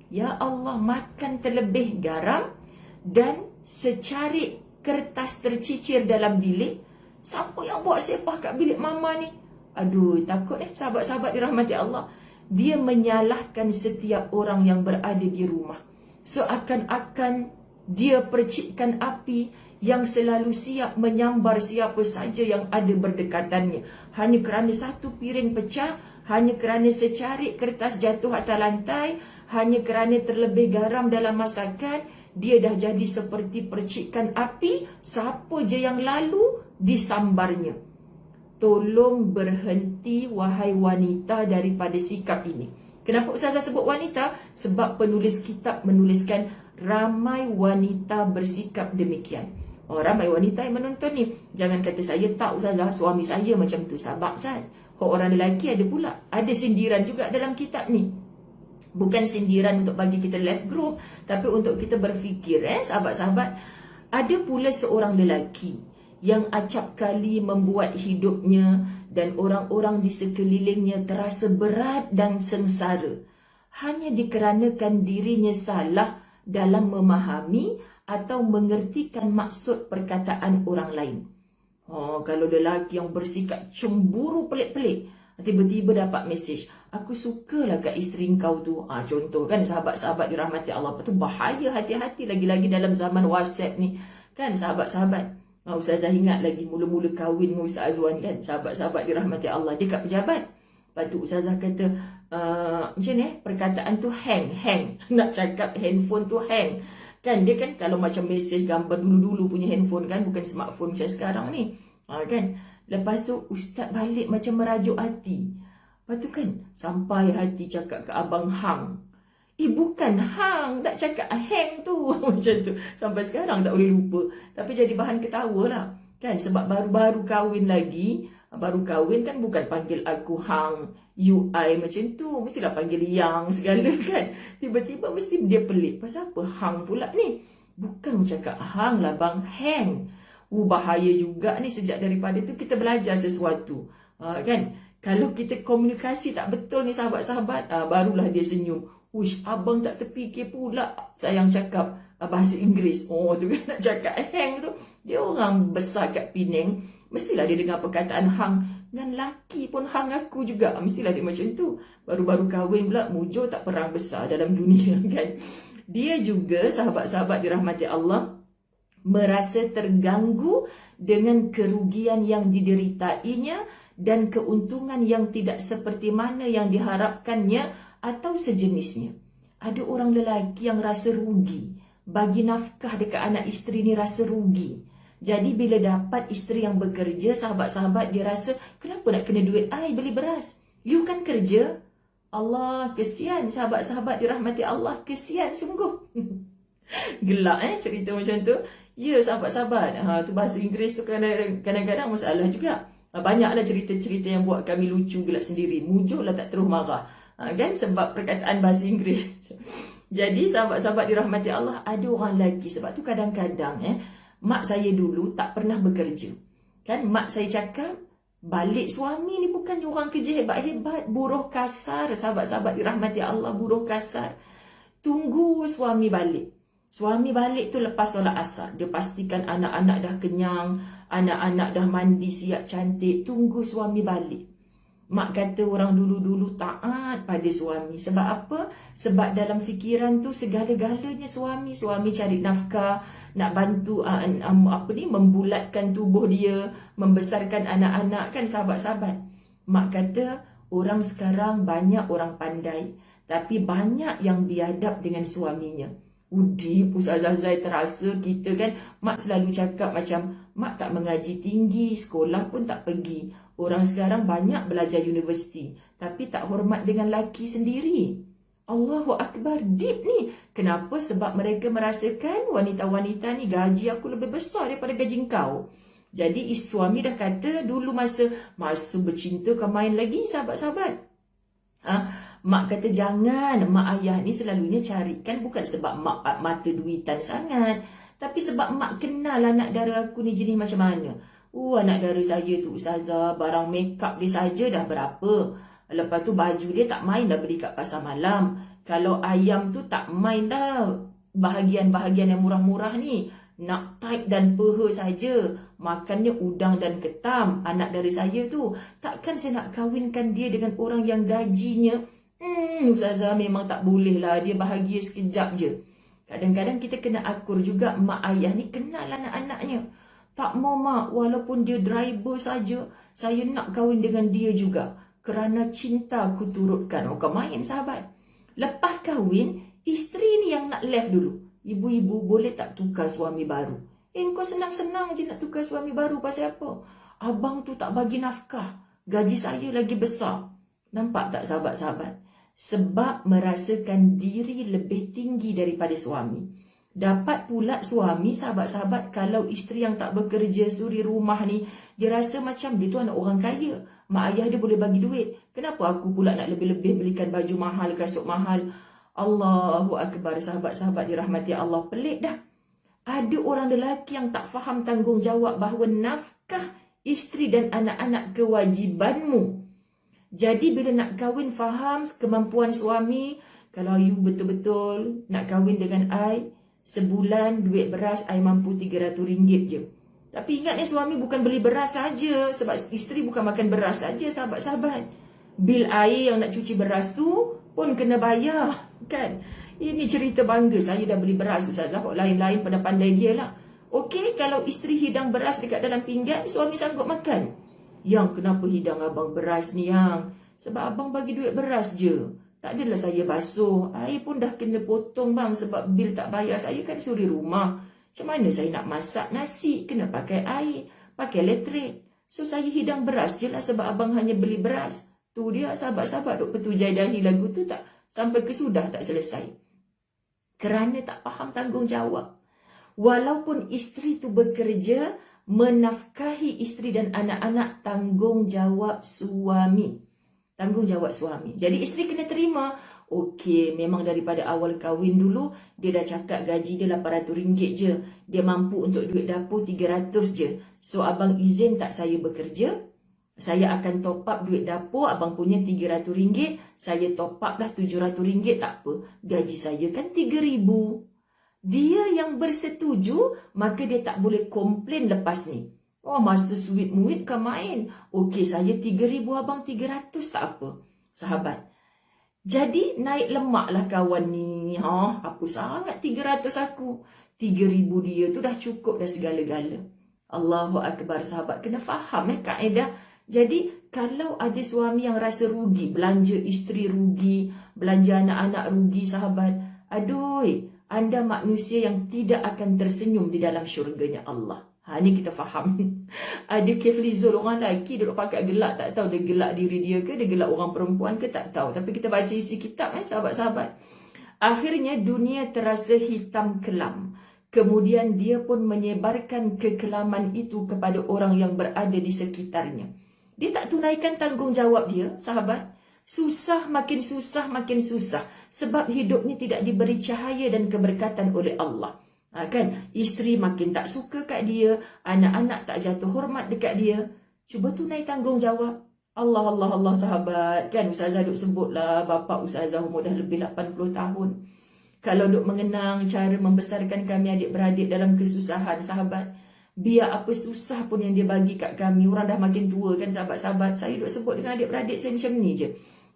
Ya Allah, makan terlebih garam dan secarik kertas tercicir dalam bilik. Siapa yang buat sepah kat bilik mama ni? Aduh, takut sahabat-sahabat dirahmati Allah. Dia menyalahkan setiap orang yang berada di rumah. Seakan-akan dia percikkan api yang selalu siap menyambar siapa saja yang ada berdekatannya. Hanya kerana satu piring pecah, hanya kerana secarik kertas jatuh atas lantai, hanya kerana terlebih garam dalam masakan, dia dah jadi seperti percikan api. Siapa je yang lalu, disambarnya. Tolong berhenti, wahai wanita, daripada sikap ini. Kenapa Ustazah sebut wanita? Sebab penulis kitab menuliskan ramai wanita bersikap demikian. Ramai wanita yang menonton ni. Jangan kata saya tak, Ustazah, suami saya macam tu. Sabar, Ustaz. Orang lelaki ada pula. Ada sindiran juga dalam kitab ni. Bukan sindiran untuk bagi kita left group, tapi untuk kita berfikir, sahabat-sahabat. Ada pula seorang lelaki yang acap kali membuat hidupnya dan orang-orang di sekelilingnya terasa berat dan sengsara. Hanya dikarenakan dirinya salah dalam memahami atau mengertikan maksud perkataan orang lain. Kalau lelaki yang bersikap cemburu pelik-pelik, tiba-tiba dapat mesej, aku sukalah kat isteri kau tu. Contoh kan, sahabat-sahabat dirahmati Allah. Betul, bahaya, hati-hati lagi-lagi dalam zaman WhatsApp ni. Kan sahabat-sahabat. Ustazah ingat lagi mula-mula kahwin dengan Ustaz Azwan kan. Sahabat-sahabat dirahmati Allah. Dia kat pejabat. Lepas tu Ustazah kata, macam ni perkataan tu hang. Nak cakap handphone tu hang. Kan dia kan kalau macam mesej gambar dulu-dulu punya handphone kan. Bukan smartphone macam sekarang ni. Kan. Lepas tu Ustaz balik macam merajuk hati. Lepas tu kan sampai hati cakap ke Abang Hang. Bukan hang, nak cakap hang tu. Macam tu. Sampai sekarang tak boleh lupa. Tapi jadi bahan ketawa lah. Kan, sebab baru-baru kahwin lagi. Baru kahwin kan bukan panggil aku hang, you, I macam tu. Mestilah panggil yang segala kan. Tiba-tiba mesti dia pelik. Pasal apa hang pula ni? Bukan cakap hang lah bang, hang. Bahaya juga ni, sejak daripada tu kita belajar sesuatu. Kan? Kalau kita komunikasi tak betul ni sahabat-sahabat, barulah dia senyum. Uish, abang tak terfikir pula sayang cakap bahasa Inggeris. Oh tu kan, nak cakap hang tu. Dia orang besar kat Penang, mestilah dia dengar perkataan hang. Dengan laki pun hang aku juga, mestilah dia macam tu. Baru-baru kahwin pula, mujur tak perang besar dalam dunia kan. Dia juga, sahabat-sahabat dirahmati Allah, merasa terganggu dengan kerugian yang dideritainya dan keuntungan yang tidak seperti mana yang diharapkannya atau sejenisnya. Ada orang lelaki yang rasa rugi. Bagi nafkah dekat anak isteri ni rasa rugi. Jadi bila dapat isteri yang bekerja, sahabat-sahabat dia rasa, kenapa nak kena duit I beli beras? You kan kerja? Allah, kesian sahabat-sahabat dirahmati Allah. Kesian sungguh. Gelak cerita macam tu. Ya sahabat-sahabat, tu bahasa Inggeris tu kadang-kadang masalah juga. Banyaklah cerita-cerita yang buat kami lucu gelak sendiri. Mujurlah tak terus marah. Kan, sebab perkataan bahasa Inggeris. Jadi sahabat-sahabat dirahmati Allah, ada orang lelaki. Sebab tu kadang-kadang mak saya dulu tak pernah bekerja. Kan, mak saya cakap, balik suami ni bukan orang kerja hebat-hebat. Buruh kasar, sahabat-sahabat dirahmati Allah, buruh kasar. Tunggu suami balik. Suami balik tu lepas solat asar. Dia pastikan anak-anak dah kenyang, anak-anak dah mandi siap cantik. Tunggu suami balik. Mak kata orang dulu-dulu taat pada suami. Sebab apa? Sebab dalam fikiran tu segala-galanya suami. Suami cari nafkah, nak bantu membulatkan tubuh dia, membesarkan anak-anak kan sahabat-sahabat. Mak kata orang sekarang banyak orang pandai, tapi banyak yang biadab dengan suaminya. Ustazah Zai terasa kita kan, mak selalu cakap macam mak tak mengaji tinggi, sekolah pun tak pergi. Orang sekarang banyak belajar universiti, tapi tak hormat dengan laki sendiri. Allahu Akbar, deep ni. Kenapa? Sebab mereka merasakan wanita-wanita ni gaji aku lebih besar daripada gaji kau. Jadi suami dah kata dulu masa bercinta kau main lagi sahabat-sahabat. Mak kata jangan, mak ayah ni selalunya carikan bukan sebab mak mata duitan sangat, tapi sebab mak kenal anak dara aku ni jenis macam mana. Anak dara saya tu ustazah, barang makeup dia saja dah berapa. Lepas tu baju dia tak main dah beli kat pasar malam. Kalau ayam tu tak main dah bahagian-bahagian yang murah-murah ni. Nak tight dan peha saja. Makannya udang dan ketam. Anak dari saya tu, takkan saya nak kahwinkan dia dengan orang yang gajinya ustazah memang tak boleh lah. Dia bahagia sekejap je. Kadang-kadang kita kena akur juga. Mak ayah ni kenal anak-anaknya. Tak mau mak, walaupun dia driver saja, saya nak kahwin dengan dia juga. Kerana cinta aku turutkan. Kau main sahabat. Lepas kahwin, isteri ni yang nak left dulu. Ibu-ibu boleh tak tukar suami baru? Kau senang-senang je nak tukar suami baru pasal apa? Abang tu tak bagi nafkah. Gaji saya lagi besar. Nampak tak sahabat-sahabat? Sebab merasakan diri lebih tinggi daripada suami. Dapat pula suami, sahabat-sahabat, kalau isteri yang tak bekerja suri rumah ni, dia rasa macam dia tu anak orang kaya. Mak ayah dia boleh bagi duit. Kenapa aku pula nak lebih-lebih belikan baju mahal, kasut mahal? Allahu Akbar, sahabat-sahabat dirahmati Allah. Pelik dah. Ada orang lelaki yang tak faham tanggungjawab bahawa nafkah isteri dan anak-anak kewajibanmu. Jadi bila nak kahwin, faham kemampuan suami. Kalau you betul-betul nak kahwin dengan I, sebulan duit beras I mampu RM300 je. Tapi ingat ni, suami bukan beli beras saja. Sebab isteri bukan makan beras saja sahabat-sahabat. Bil air yang nak cuci beras tu pun kena bayar kan. Ini cerita bangga. Saya dah beli beras ustazah. Lain-lain pada pandai dia lah. Okey, kalau isteri hidang beras dekat dalam pinggan, suami sanggup makan. Yang kenapa hidang abang beras ni yang? Sebab abang bagi duit beras je. Tak adalah saya basuh. Air pun dah kena potong bang sebab bil tak bayar. Saya kan suri rumah. Macam mana saya nak masak nasi? Kena pakai air. Pakai elektrik. So saya hidang beras je lah sebab abang hanya beli beras. Tu dia sahabat-sahabat duk petujai dahi lagu tu tak sampai ke sudah tak selesai. Kerana tak faham tanggungjawab. Walaupun isteri tu bekerja, menafkahi isteri dan anak-anak, tanggungjawab suami. Tanggungjawab suami. Jadi isteri kena terima. Okey, memang daripada awal kahwin dulu, dia dah cakap gaji dia RM800 je. Dia mampu untuk duit dapur 300 je. So, abang izin tak saya bekerja? Saya akan top up duit dapur, abang punya RM300. Saya top up dah RM700, tak apa. Gaji saya kan RM3,000. Dia yang bersetuju, maka dia tak boleh komplain lepas ni. Oh, masa sweet muit kan main. Okey, saya RM3,000, abang RM300, tak apa. Sahabat. Jadi, naik lemak lah kawan ni. Apa sangat RM300 aku. RM3,000 dia tu dah cukup dah segala-gala. Allahu Akbar, sahabat. Kena faham kaedah. Jadi, kalau ada suami yang rasa rugi, belanja isteri rugi, belanja anak-anak rugi, sahabat. Aduh, anda manusia yang tidak akan tersenyum di dalam syurganya Allah. Ni kita faham. Ada keflizul orang lelaki duduk pakai gelak, tak tahu dia gelak diri dia ke, dia gelak orang perempuan ke, tak tahu. Tapi kita baca isi kitab sahabat-sahabat. Akhirnya dunia terasa hitam kelam. Kemudian dia pun menyebarkan kekelaman itu kepada orang yang berada di sekitarnya. Dia tak tunaikan tanggungjawab dia, sahabat. Susah, makin susah, makin susah. Sebab hidup ni tidak diberi cahaya dan keberkatan oleh Allah. Kan? Isteri makin tak suka kat dia. Anak-anak tak jatuh hormat dekat dia. Cuba tunai tanggungjawab. Allah, sahabat. Kan Ustazah duk sebutlah, bapa Ustazah umur dah lebih 80 tahun. Kalau duk mengenang cara membesarkan kami adik-beradik dalam kesusahan, sahabat. Biar apa susah pun yang dia bagi kat kami. Orang dah makin tua kan, sahabat-sahabat. Saya duk sebut dengan adik-beradik saya macam ni je.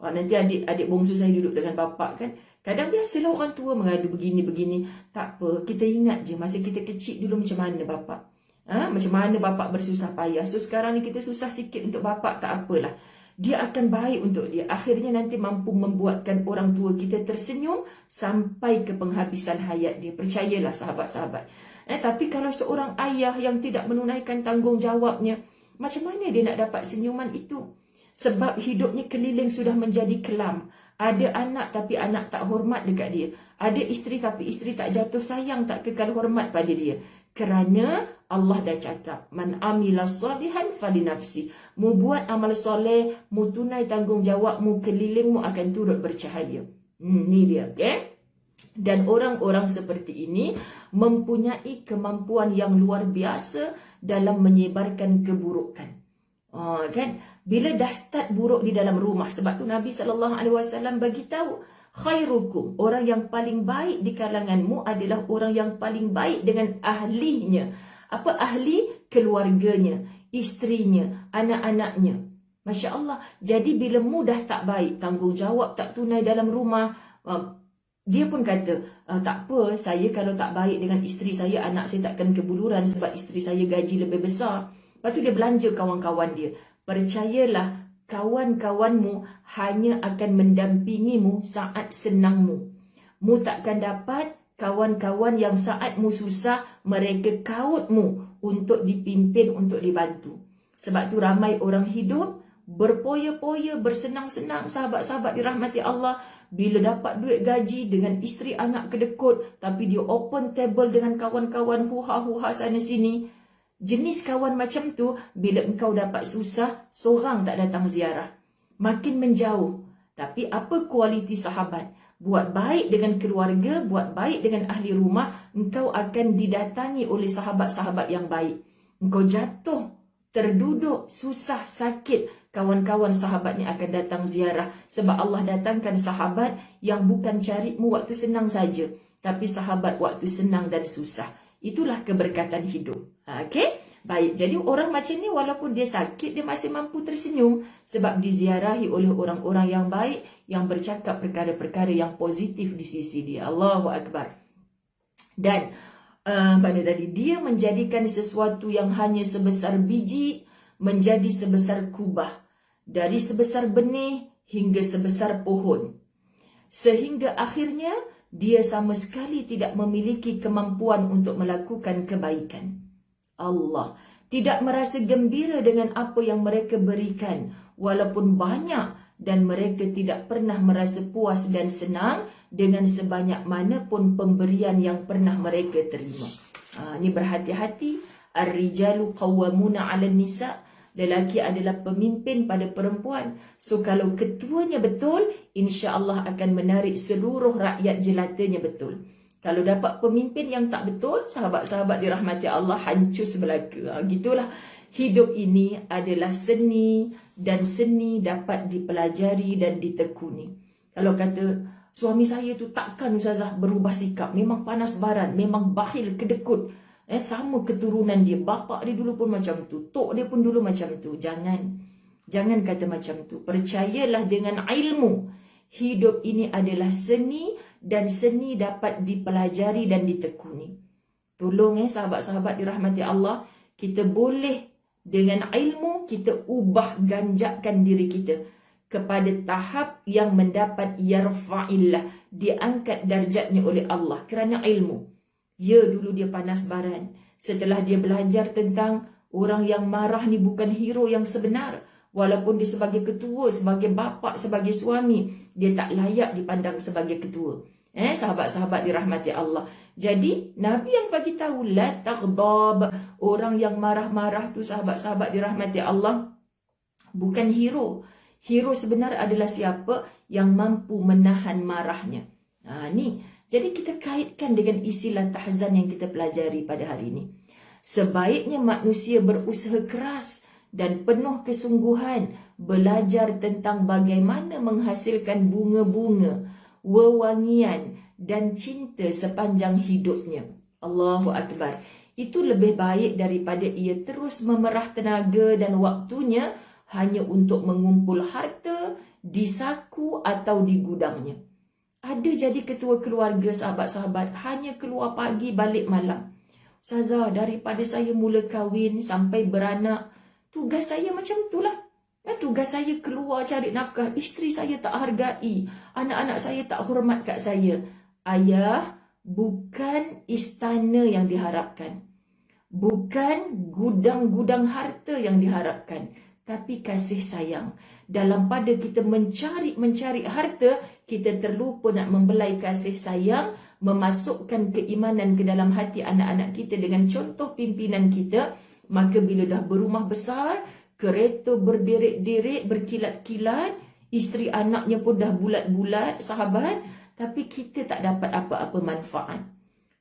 Nanti adik bongsu saya duduk dengan bapak kan. Kadang biasalah orang tua mengadu begini-begini. Tak apa, kita ingat je masa kita kecil dulu macam mana bapak. Macam mana bapak bersusah payah. So sekarang ni kita susah sikit untuk bapak, tak apalah. Dia akan baik untuk dia. Akhirnya nanti mampu membuatkan orang tua kita tersenyum sampai ke penghabisan hayat dia. Percayalah sahabat-sahabat. Tapi kalau seorang ayah yang tidak menunaikan tanggungjawabnya, macam mana dia nak dapat senyuman itu? Sebab hidupnya keliling sudah menjadi kelam. Ada anak tapi anak tak hormat dekat dia. Ada isteri tapi isteri tak jatuh sayang, tak kekal hormat pada dia. Kerana Allah dah cakap, man amila salihan falinafsi. Mu buat amal soleh, mu tunai tanggungjawabmu, kelilingmu akan turut bercahaya. Ni dia, okey? Dan orang-orang seperti ini mempunyai kemampuan yang luar biasa dalam menyebarkan keburukan. Kan? Bila dah start buruk di dalam rumah, sebab tu Nabi SAW bagi tahu, khairukum, orang yang paling baik di kalanganmu adalah orang yang paling baik dengan ahlinya. Apa ahli? Keluarganya, isterinya, anak-anaknya. Masya Allah. Jadi bila mu dah tak baik, tanggungjawab tak tunai dalam rumah, dia pun kata, tak apa, saya kalau tak baik dengan isteri saya, anak saya takkan kebuluran sebab isteri saya gaji lebih besar. Lepas tu dia belanja kawan-kawan dia. Percayalah, kawan-kawanmu hanya akan mendampingimu saat senangmu. Mu takkan dapat kawan-kawan yang saat mu susah, mereka kautmu untuk dipimpin, untuk dibantu. Sebab tu ramai orang hidup berpoya-poya, bersenang-senang, sahabat-sahabat dirahmati Allah. Bila dapat duit gaji dengan isteri anak kedekut, tapi dia open table dengan kawan-kawan huha-huha sana sini. Jenis kawan macam tu, bila engkau dapat susah, seorang tak datang ziarah. Makin menjauh. Tapi apa kualiti sahabat? Buat baik dengan keluarga, buat baik dengan ahli rumah, engkau akan didatangi oleh sahabat-sahabat yang baik. Engkau jatuh, terduduk, susah, sakit, kawan-kawan sahabatnya akan datang ziarah. Sebab Allah datangkan sahabat yang bukan carimu waktu senang saja, tapi sahabat waktu senang dan susah. Itulah keberkatan hidup. Okey? Baik, jadi orang macam ni walaupun dia sakit, dia masih mampu tersenyum sebab diziarahi oleh orang-orang yang baik, yang bercakap perkara-perkara yang positif di sisi dia. Allahu Akbar. Dan pada tadi, dia menjadikan sesuatu yang hanya sebesar biji menjadi sebesar kubah. Dari sebesar benih hingga sebesar pohon. Sehingga akhirnya dia sama sekali tidak memiliki kemampuan untuk melakukan kebaikan. Allah tidak merasa gembira dengan apa yang mereka berikan, walaupun banyak dan mereka tidak pernah merasa puas dan senang dengan sebanyak mana pun pemberian yang pernah mereka terima. Ini berhati-hati. Ar-rijalu qawwamuna 'alan nisa. Lelaki adalah pemimpin pada perempuan. So kalau ketuanya betul, insya-Allah akan menarik seluruh rakyat jelatanya betul. Kalau dapat pemimpin yang tak betul, sahabat-sahabat dirahmati Allah, hancur sebelaka. Gitulah. Hidup ini adalah seni, dan seni dapat dipelajari dan ditekuni. Kalau kata suami saya tu takkan Ustazah berubah sikap, memang panas baran, memang bakhil, kedekut. Sama keturunan dia, bapak dia dulu pun macam tu, tok dia pun dulu macam tu. Jangan kata macam tu. Percayalah dengan ilmu. Hidup ini adalah seni, dan seni dapat dipelajari dan ditekuni. Tolong sahabat-sahabat dirahmati Allah, kita boleh dengan ilmu kita ubah ganjakkan diri kita kepada tahap yang mendapat yarfa'illah, diangkat darjatnya oleh Allah kerana ilmu. Ya, dulu dia panas baran. Setelah dia belajar tentang orang yang marah ni bukan hero yang sebenar. Walaupun dia sebagai ketua, sebagai bapa, sebagai suami, dia tak layak dipandang sebagai ketua. Sahabat-sahabat dirahmati Allah. Jadi, Nabi yang bagi tahu, la taghdab. Orang yang marah-marah tu, sahabat-sahabat dirahmati Allah, bukan hero. Hero sebenar adalah siapa yang mampu menahan marahnya. Ni. Jadi kita kaitkan dengan istilah tahzan yang kita pelajari pada hari ini. Sebaiknya manusia berusaha keras dan penuh kesungguhan belajar tentang bagaimana menghasilkan bunga-bunga, wewangian dan cinta sepanjang hidupnya. Allahu Akbar. Itu lebih baik daripada ia terus memerah tenaga dan waktunya hanya untuk mengumpul harta di saku atau di gudangnya. Ada jadi ketua keluarga sahabat-sahabat, hanya keluar pagi balik malam. Ustazah, daripada saya mula kahwin sampai beranak, tugas saya macam itulah. Tugas saya keluar cari nafkah, isteri saya tak hargai, anak-anak saya tak hormat kat saya. Ayah, bukan istana yang diharapkan. Bukan gudang-gudang harta yang diharapkan. Tapi kasih sayang. Dalam pada kita mencari harta, kita terlupa nak membelai kasih sayang, memasukkan keimanan ke dalam hati anak-anak kita dengan contoh pimpinan kita. Maka bila dah berumah besar, kereta berderet-deret, berkilat-kilat, isteri anaknya pun dah bulat-bulat, sahabat, tapi kita tak dapat apa-apa manfaat.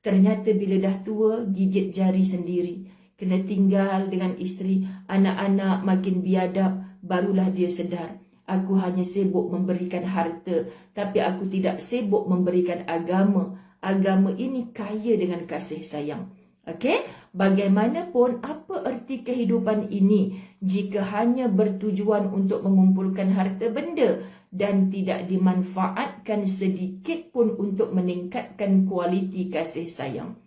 Ternyata bila dah tua, gigit jari sendiri. Kena tinggal dengan isteri, anak-anak makin biadab, barulah dia sedar. Aku hanya sibuk memberikan harta, tapi aku tidak sibuk memberikan agama. Agama ini kaya dengan kasih sayang. Okey? Bagaimanapun, apa erti kehidupan ini jika hanya bertujuan untuk mengumpulkan harta benda dan tidak dimanfaatkan sedikit pun untuk meningkatkan kualiti kasih sayang?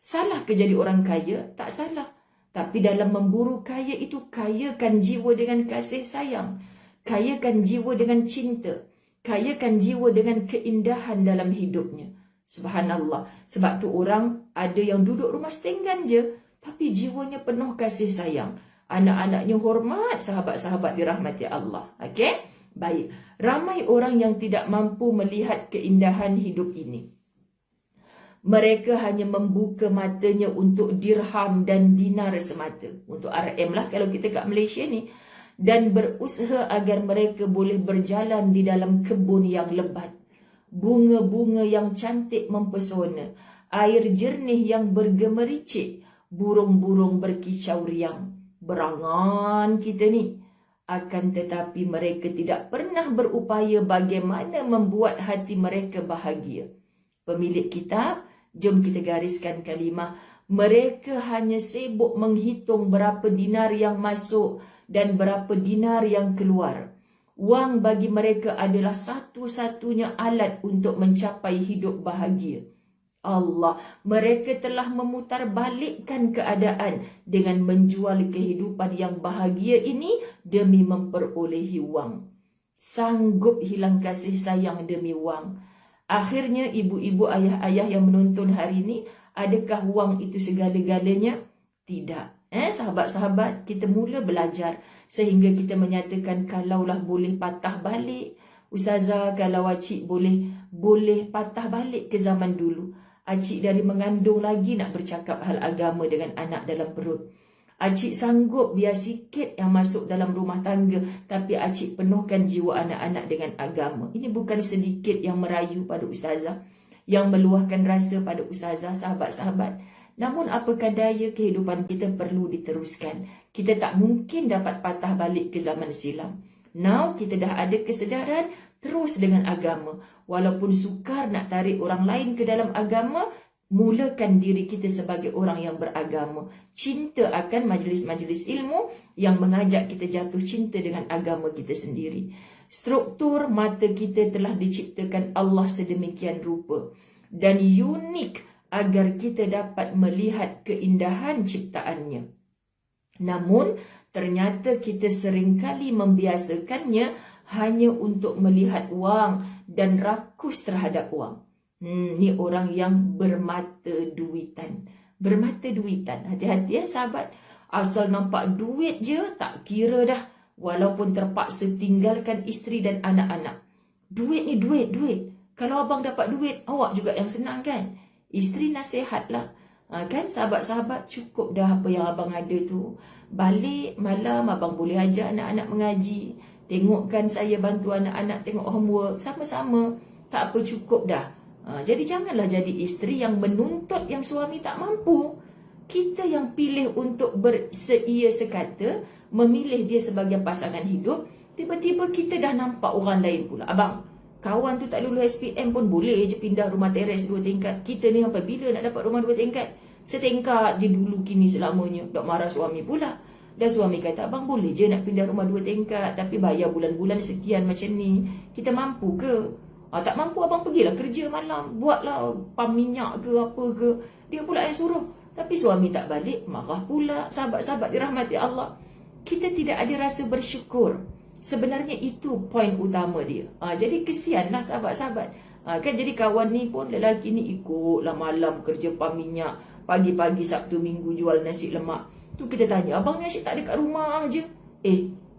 Salah ke jadi orang kaya? Tak salah. Tapi dalam memburu kaya itu, kayakan jiwa dengan kasih sayang. Kayakan jiwa dengan cinta. Kayakan jiwa dengan keindahan dalam hidupnya. Subhanallah. Sebab tu orang ada yang duduk rumah setenggan je, tapi jiwanya penuh kasih sayang. Anak-anaknya hormat, sahabat-sahabat dirahmati Allah. Okey? Baik. Ramai orang yang tidak mampu melihat keindahan hidup ini. Mereka hanya membuka matanya untuk dirham dan dinar semata. Untuk RM lah kalau kita kat Malaysia ni. Dan berusaha agar mereka boleh berjalan di dalam kebun yang lebat. Bunga-bunga yang cantik mempesona. Air jernih yang bergemericik. Burung-burung berkicau riang. Berangan kita ni. Akan tetapi mereka tidak pernah berupaya bagaimana membuat hati mereka bahagia. Pemilik kitab, jom kita gariskan kalimah. Mereka hanya sibuk menghitung berapa dinar yang masuk dan berapa dinar yang keluar. Wang bagi mereka adalah satu-satunya alat untuk mencapai hidup bahagia. Allah, mereka telah memutarbalikkan keadaan dengan menjual kehidupan yang bahagia ini demi memperolehi wang. Sanggup hilang kasih sayang demi wang. Akhirnya ibu-ibu, ayah-ayah yang menonton hari ini, adakah wang itu segala-galanya? Tidak. Sahabat-sahabat, kita mula belajar sehingga kita menyatakan kalaulah boleh patah balik, Ustazah, kalau acik boleh patah balik ke zaman dulu. Acik dari mengandung lagi nak bercakap hal agama dengan anak dalam perut. Acik sanggup biar sikit yang masuk dalam rumah tangga, tapi acik penuhkan jiwa anak-anak dengan agama. Ini bukan sedikit yang merayu pada Ustazah, yang meluahkan rasa pada Ustazah, sahabat-sahabat. Namun apakah daya, kehidupan kita perlu diteruskan. Kita tak mungkin dapat patah balik ke zaman silam. Now kita dah ada kesedaran, terus dengan agama. Walaupun sukar nak tarik orang lain ke dalam agama, mulakan diri kita sebagai orang yang beragama. Cinta akan majlis-majlis ilmu yang mengajak kita jatuh cinta dengan agama kita sendiri. Struktur mata kita telah diciptakan Allah sedemikian rupa dan unik agar kita dapat melihat keindahan ciptaannya. Namun, ternyata kita seringkali membiasakannya hanya untuk melihat wang dan rakus terhadap wang. Ni orang yang bermata duitan. Bermata duitan. Hati-hati ya sahabat. Asal nampak duit je tak kira dah. Walaupun terpaksa tinggalkan isteri dan anak-anak. Duit ni duit. Kalau abang dapat duit, awak juga yang senang kan? Isteri nasihatlah. Kan sahabat-sahabat, cukup dah apa yang abang ada tu. Balik malam abang boleh ajak anak-anak mengaji. Tengokkan saya bantu anak-anak tengok homework. Sama-sama. Tak apa, cukup dah. Jadi janganlah jadi isteri yang menuntut yang suami tak mampu. Kita yang pilih untuk berseia sekata, memilih dia sebagai pasangan hidup. Tiba-tiba kita dah nampak orang lain pula. Abang, kawan tu tak lulus SPM pun boleh je pindah rumah teres 2 tingkat. Kita ni sampai bila nak dapat rumah 2 tingkat? Setingkat je dulu kini selamanya. Dok marah suami pula. Dan suami kata, abang boleh je nak pindah rumah 2 tingkat, tapi bayar bulan-bulan sekian macam ni. Kita mampu ke? Tak mampu, abang pergilah kerja malam. Buatlah pam minyak ke apa ke. Dia pula yang suruh. Tapi suami tak balik, marah pula. Sahabat-sahabat dirahmati Allah. Kita tidak ada rasa bersyukur. Sebenarnya itu poin utama dia. Jadi kesianlah sahabat-sahabat. Kan jadi kawan ni pun, lelaki ni ikutlah malam kerja pam minyak. Pagi-pagi Sabtu Minggu jual nasi lemak. Tu kita tanya, abang ni asyik tak ada kat rumah je.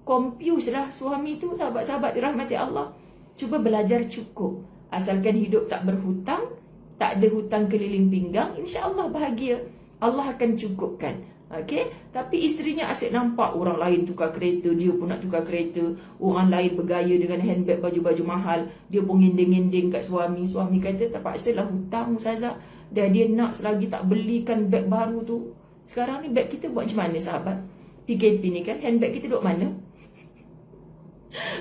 Confuse lah suami tu, sahabat-sahabat dirahmati Allah. Cuba belajar cukup. Asalkan hidup tak berhutang, tak ada hutang keliling pinggang, insya-Allah bahagia. Allah akan cukupkan. Okey, tapi isterinya asyik nampak orang lain tukar kereta, dia pun nak tukar kereta. Orang lain bergaya dengan handbag baju-baju mahal, dia pun ngending-ngending kat suami. Suami kata terpaksalah hutang Ustazah. Dah dia nak selagi tak belikan beg baru tu. Sekarang ni beg kita buat macam mana sahabat? PKP ni kan, handbag kita duduk mana?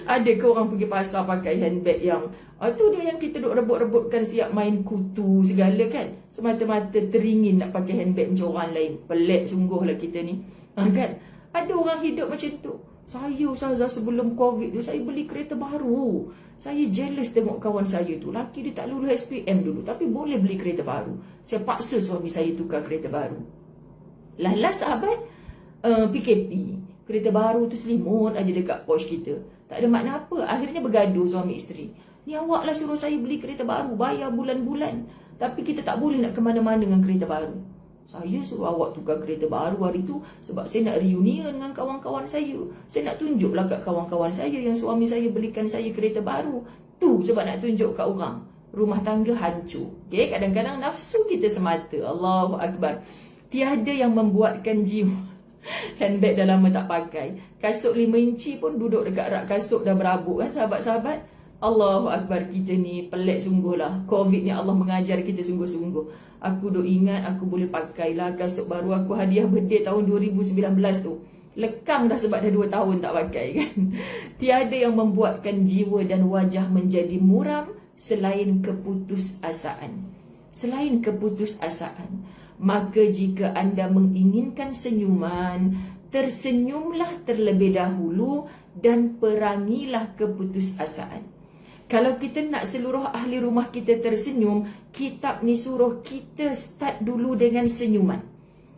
Ada ke orang pergi pasar pakai handbag yang tu dia yang kita duk rebut-rebutkan siap main kutu segala kan? Semata-mata teringin nak pakai handbag macam orang lain. Pelik sungguh lah kita ni. Kan? Ada orang hidup macam tu. Saya Ustazah sebelum Covid tu saya beli kereta baru. Saya jealous tengok kawan saya tu. Laki dia tak lulus SPM dulu tapi boleh beli kereta baru. Saya paksa suami saya tukar kereta baru. Lah sahabat, PKP. Kereta baru tu selimut aja dekat Porsche kita. Tak ada makna apa. Akhirnya bergaduh suami isteri. Ni awak lah suruh saya beli kereta baru. Bayar bulan-bulan. Tapi kita tak boleh nak ke mana-mana dengan kereta baru. Saya suruh awak tukar kereta baru hari tu sebab saya nak reunion dengan kawan-kawan saya. Saya nak tunjuklah kat kawan-kawan saya yang suami saya belikan saya kereta baru. Tu sebab nak tunjuk kat orang. Rumah tangga hancur. Okay? Kadang-kadang nafsu kita semata. Allahu Akbar. Tiada yang membuatkan jiwa. Handbag dah lama tak pakai. Kasut 5 inci pun duduk dekat rak kasut dah berabuk kan sahabat-sahabat. Allahu Akbar, kita ni pelik sungguh lah. Covid ni Allah mengajar kita sungguh-sungguh. Aku duk ingat aku boleh pakailah kasut baru aku hadiah birthday tahun 2019 tu. Lekang dah sebab dah 2 tahun tak pakai kan. Tiada yang membuatkan jiwa dan wajah menjadi muram selain keputusasaan. Selain keputusasaan. Maka jika anda menginginkan senyuman, tersenyumlah terlebih dahulu dan perangilah keputusasaan. Kalau kita nak seluruh ahli rumah kita tersenyum, kitab ni suruh kita start dulu dengan senyuman.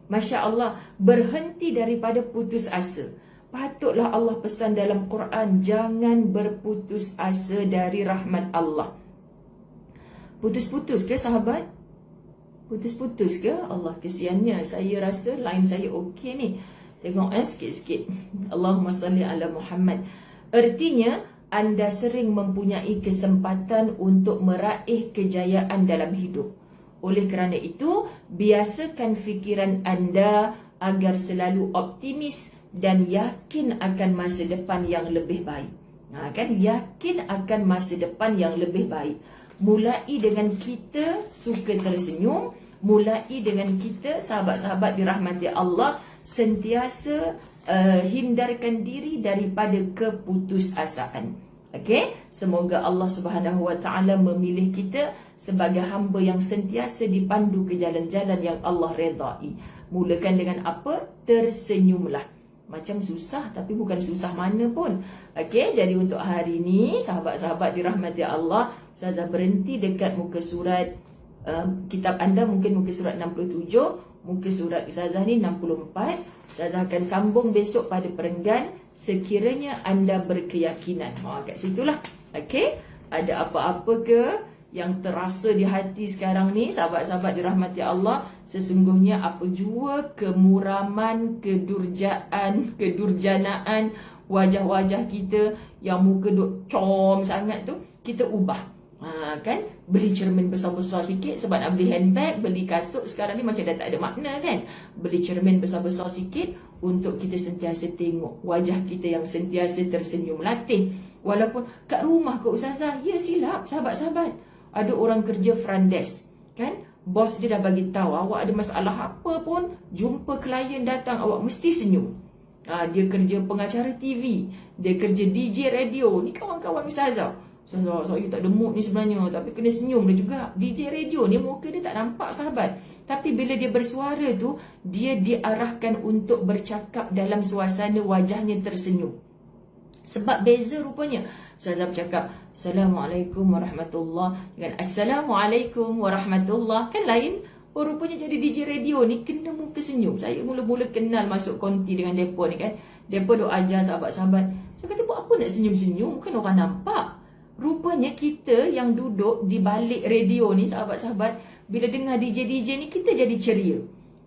Masya Allah, berhenti daripada putus asa. Patutlah Allah pesan dalam Quran, jangan berputus asa dari rahmat Allah. Putus-putus ke sahabat? Putus-putus ke? Allah, kesiannya. Saya rasa line saya okey ni. Tengok sikit-sikit. Allahumma salli ala Muhammad. Artinya, anda sering mempunyai kesempatan untuk meraih kejayaan dalam hidup. Oleh kerana itu, biasakan fikiran anda agar selalu optimis dan yakin akan masa depan yang lebih baik. Yakin akan masa depan yang lebih baik. Mulai dengan kita suka tersenyum, mulai dengan kita, sahabat-sahabat dirahmati Allah, sentiasa hindarkan diri daripada keputusasaan. Okey, semoga Allah Subhanahu Wa Taala memilih kita sebagai hamba yang sentiasa dipandu ke jalan-jalan yang Allah redai. Mulakan dengan apa? Tersenyumlah. Macam susah, tapi bukan susah mana pun. Okey, jadi untuk hari ini, sahabat-sahabat dirahmati Allah, Ustazah berhenti dekat muka surat kitab anda, mungkin muka surat 67, muka surat Ustazah ni 64. Ustazah akan sambung besok pada perenggan sekiranya anda berkeyakinan. Kat situlah. Okey, ada apa-apa ke yang terasa di hati sekarang ni, sahabat-sahabat dirahmati Allah? Sesungguhnya apa jua kemuraman, kedurjanaan wajah-wajah kita yang muka duk com sangat tu, kita ubah. Beli cermin besar-besar sikit sebab nak beli handbag, beli kasut sekarang ni macam dah tak ada makna kan. Beli cermin besar-besar sikit untuk kita sentiasa tengok wajah kita yang sentiasa tersenyum. Latih. Walaupun kat rumah ke Ustazah, ya silap sahabat-sahabat. Ada orang kerja front desk kan, bos dia dah bagi tahu awak ada masalah apa pun, jumpa klien datang, awak mesti senyum. Dia kerja pengacara TV, dia kerja DJ radio. Ni kawan-kawan Ustazah. Ustazah, saya tak ada mood ni sebenarnya, tapi kena senyum dia juga. DJ radio ni muka dia tak nampak sahabat, tapi bila dia bersuara tu, dia diarahkan untuk bercakap dalam suasana wajahnya tersenyum. Sebab beza rupanya. Ustazah bercakap Assalamualaikum warahmatullahi dengan Assalamualaikum warahmatullahi, kan lain. Rupanya jadi DJ radio ni kena muka senyum. Saya mula-mula kenal masuk konti dengan mereka ni kan. Mereka duk ajar sahabat-sahabat. Saya kata, buat apa nak senyum-senyum? Kan orang nampak. Rupanya kita yang duduk di balik radio ni, sahabat-sahabat, bila dengar DJ-DJ ni, kita jadi ceria.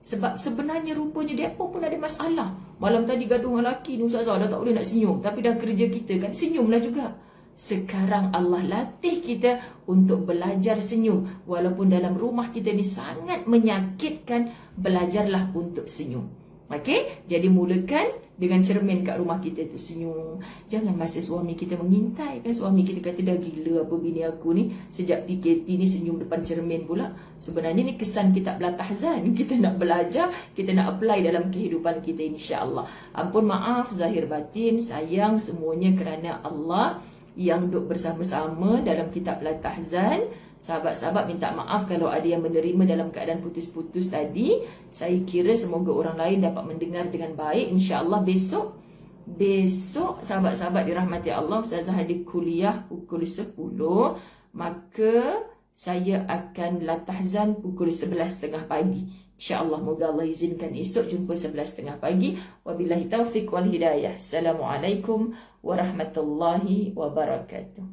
Sebab sebenarnya rupanya mereka pun ada masalah. Malam tadi gaduh dengan lelaki ni, Ustazah dah tak boleh nak senyum. Tapi dah kerja kita kan, senyumlah juga. Sekarang Allah latih kita untuk belajar senyum. Walaupun dalam rumah kita ni sangat menyakitkan, belajarlah untuk senyum. Okey, jadi mulakan dengan cermin kat rumah kita tu, senyum. Jangan masa suami kita mengintai kan, suami kita kata dah gila apa bini aku ni, sejak PKP ni senyum depan cermin pula. Sebenarnya ni kesan kitab Al-Tahzan. Kita nak belajar, kita nak apply dalam kehidupan kita insya-Allah. Ampun maaf zahir batin, sayang semuanya kerana Allah yang duduk bersama-sama dalam kitab Al-Tahzan. Sahabat-sahabat minta maaf kalau ada yang menerima dalam keadaan putus-putus tadi. Saya kira semoga orang lain dapat mendengar dengan baik. InsyaAllah besok sahabat-sahabat dirahmati Allah, Ustazah ada kuliah pukul 10. Maka saya akan Al-Tahzan pukul 11.30 pagi. InsyaAllah, moga Allah izinkan esok jumpa 11.30 pagi. Wabillahi taufiq wal hidayah. Assalamualaikum warahmatullahi wabarakatuh.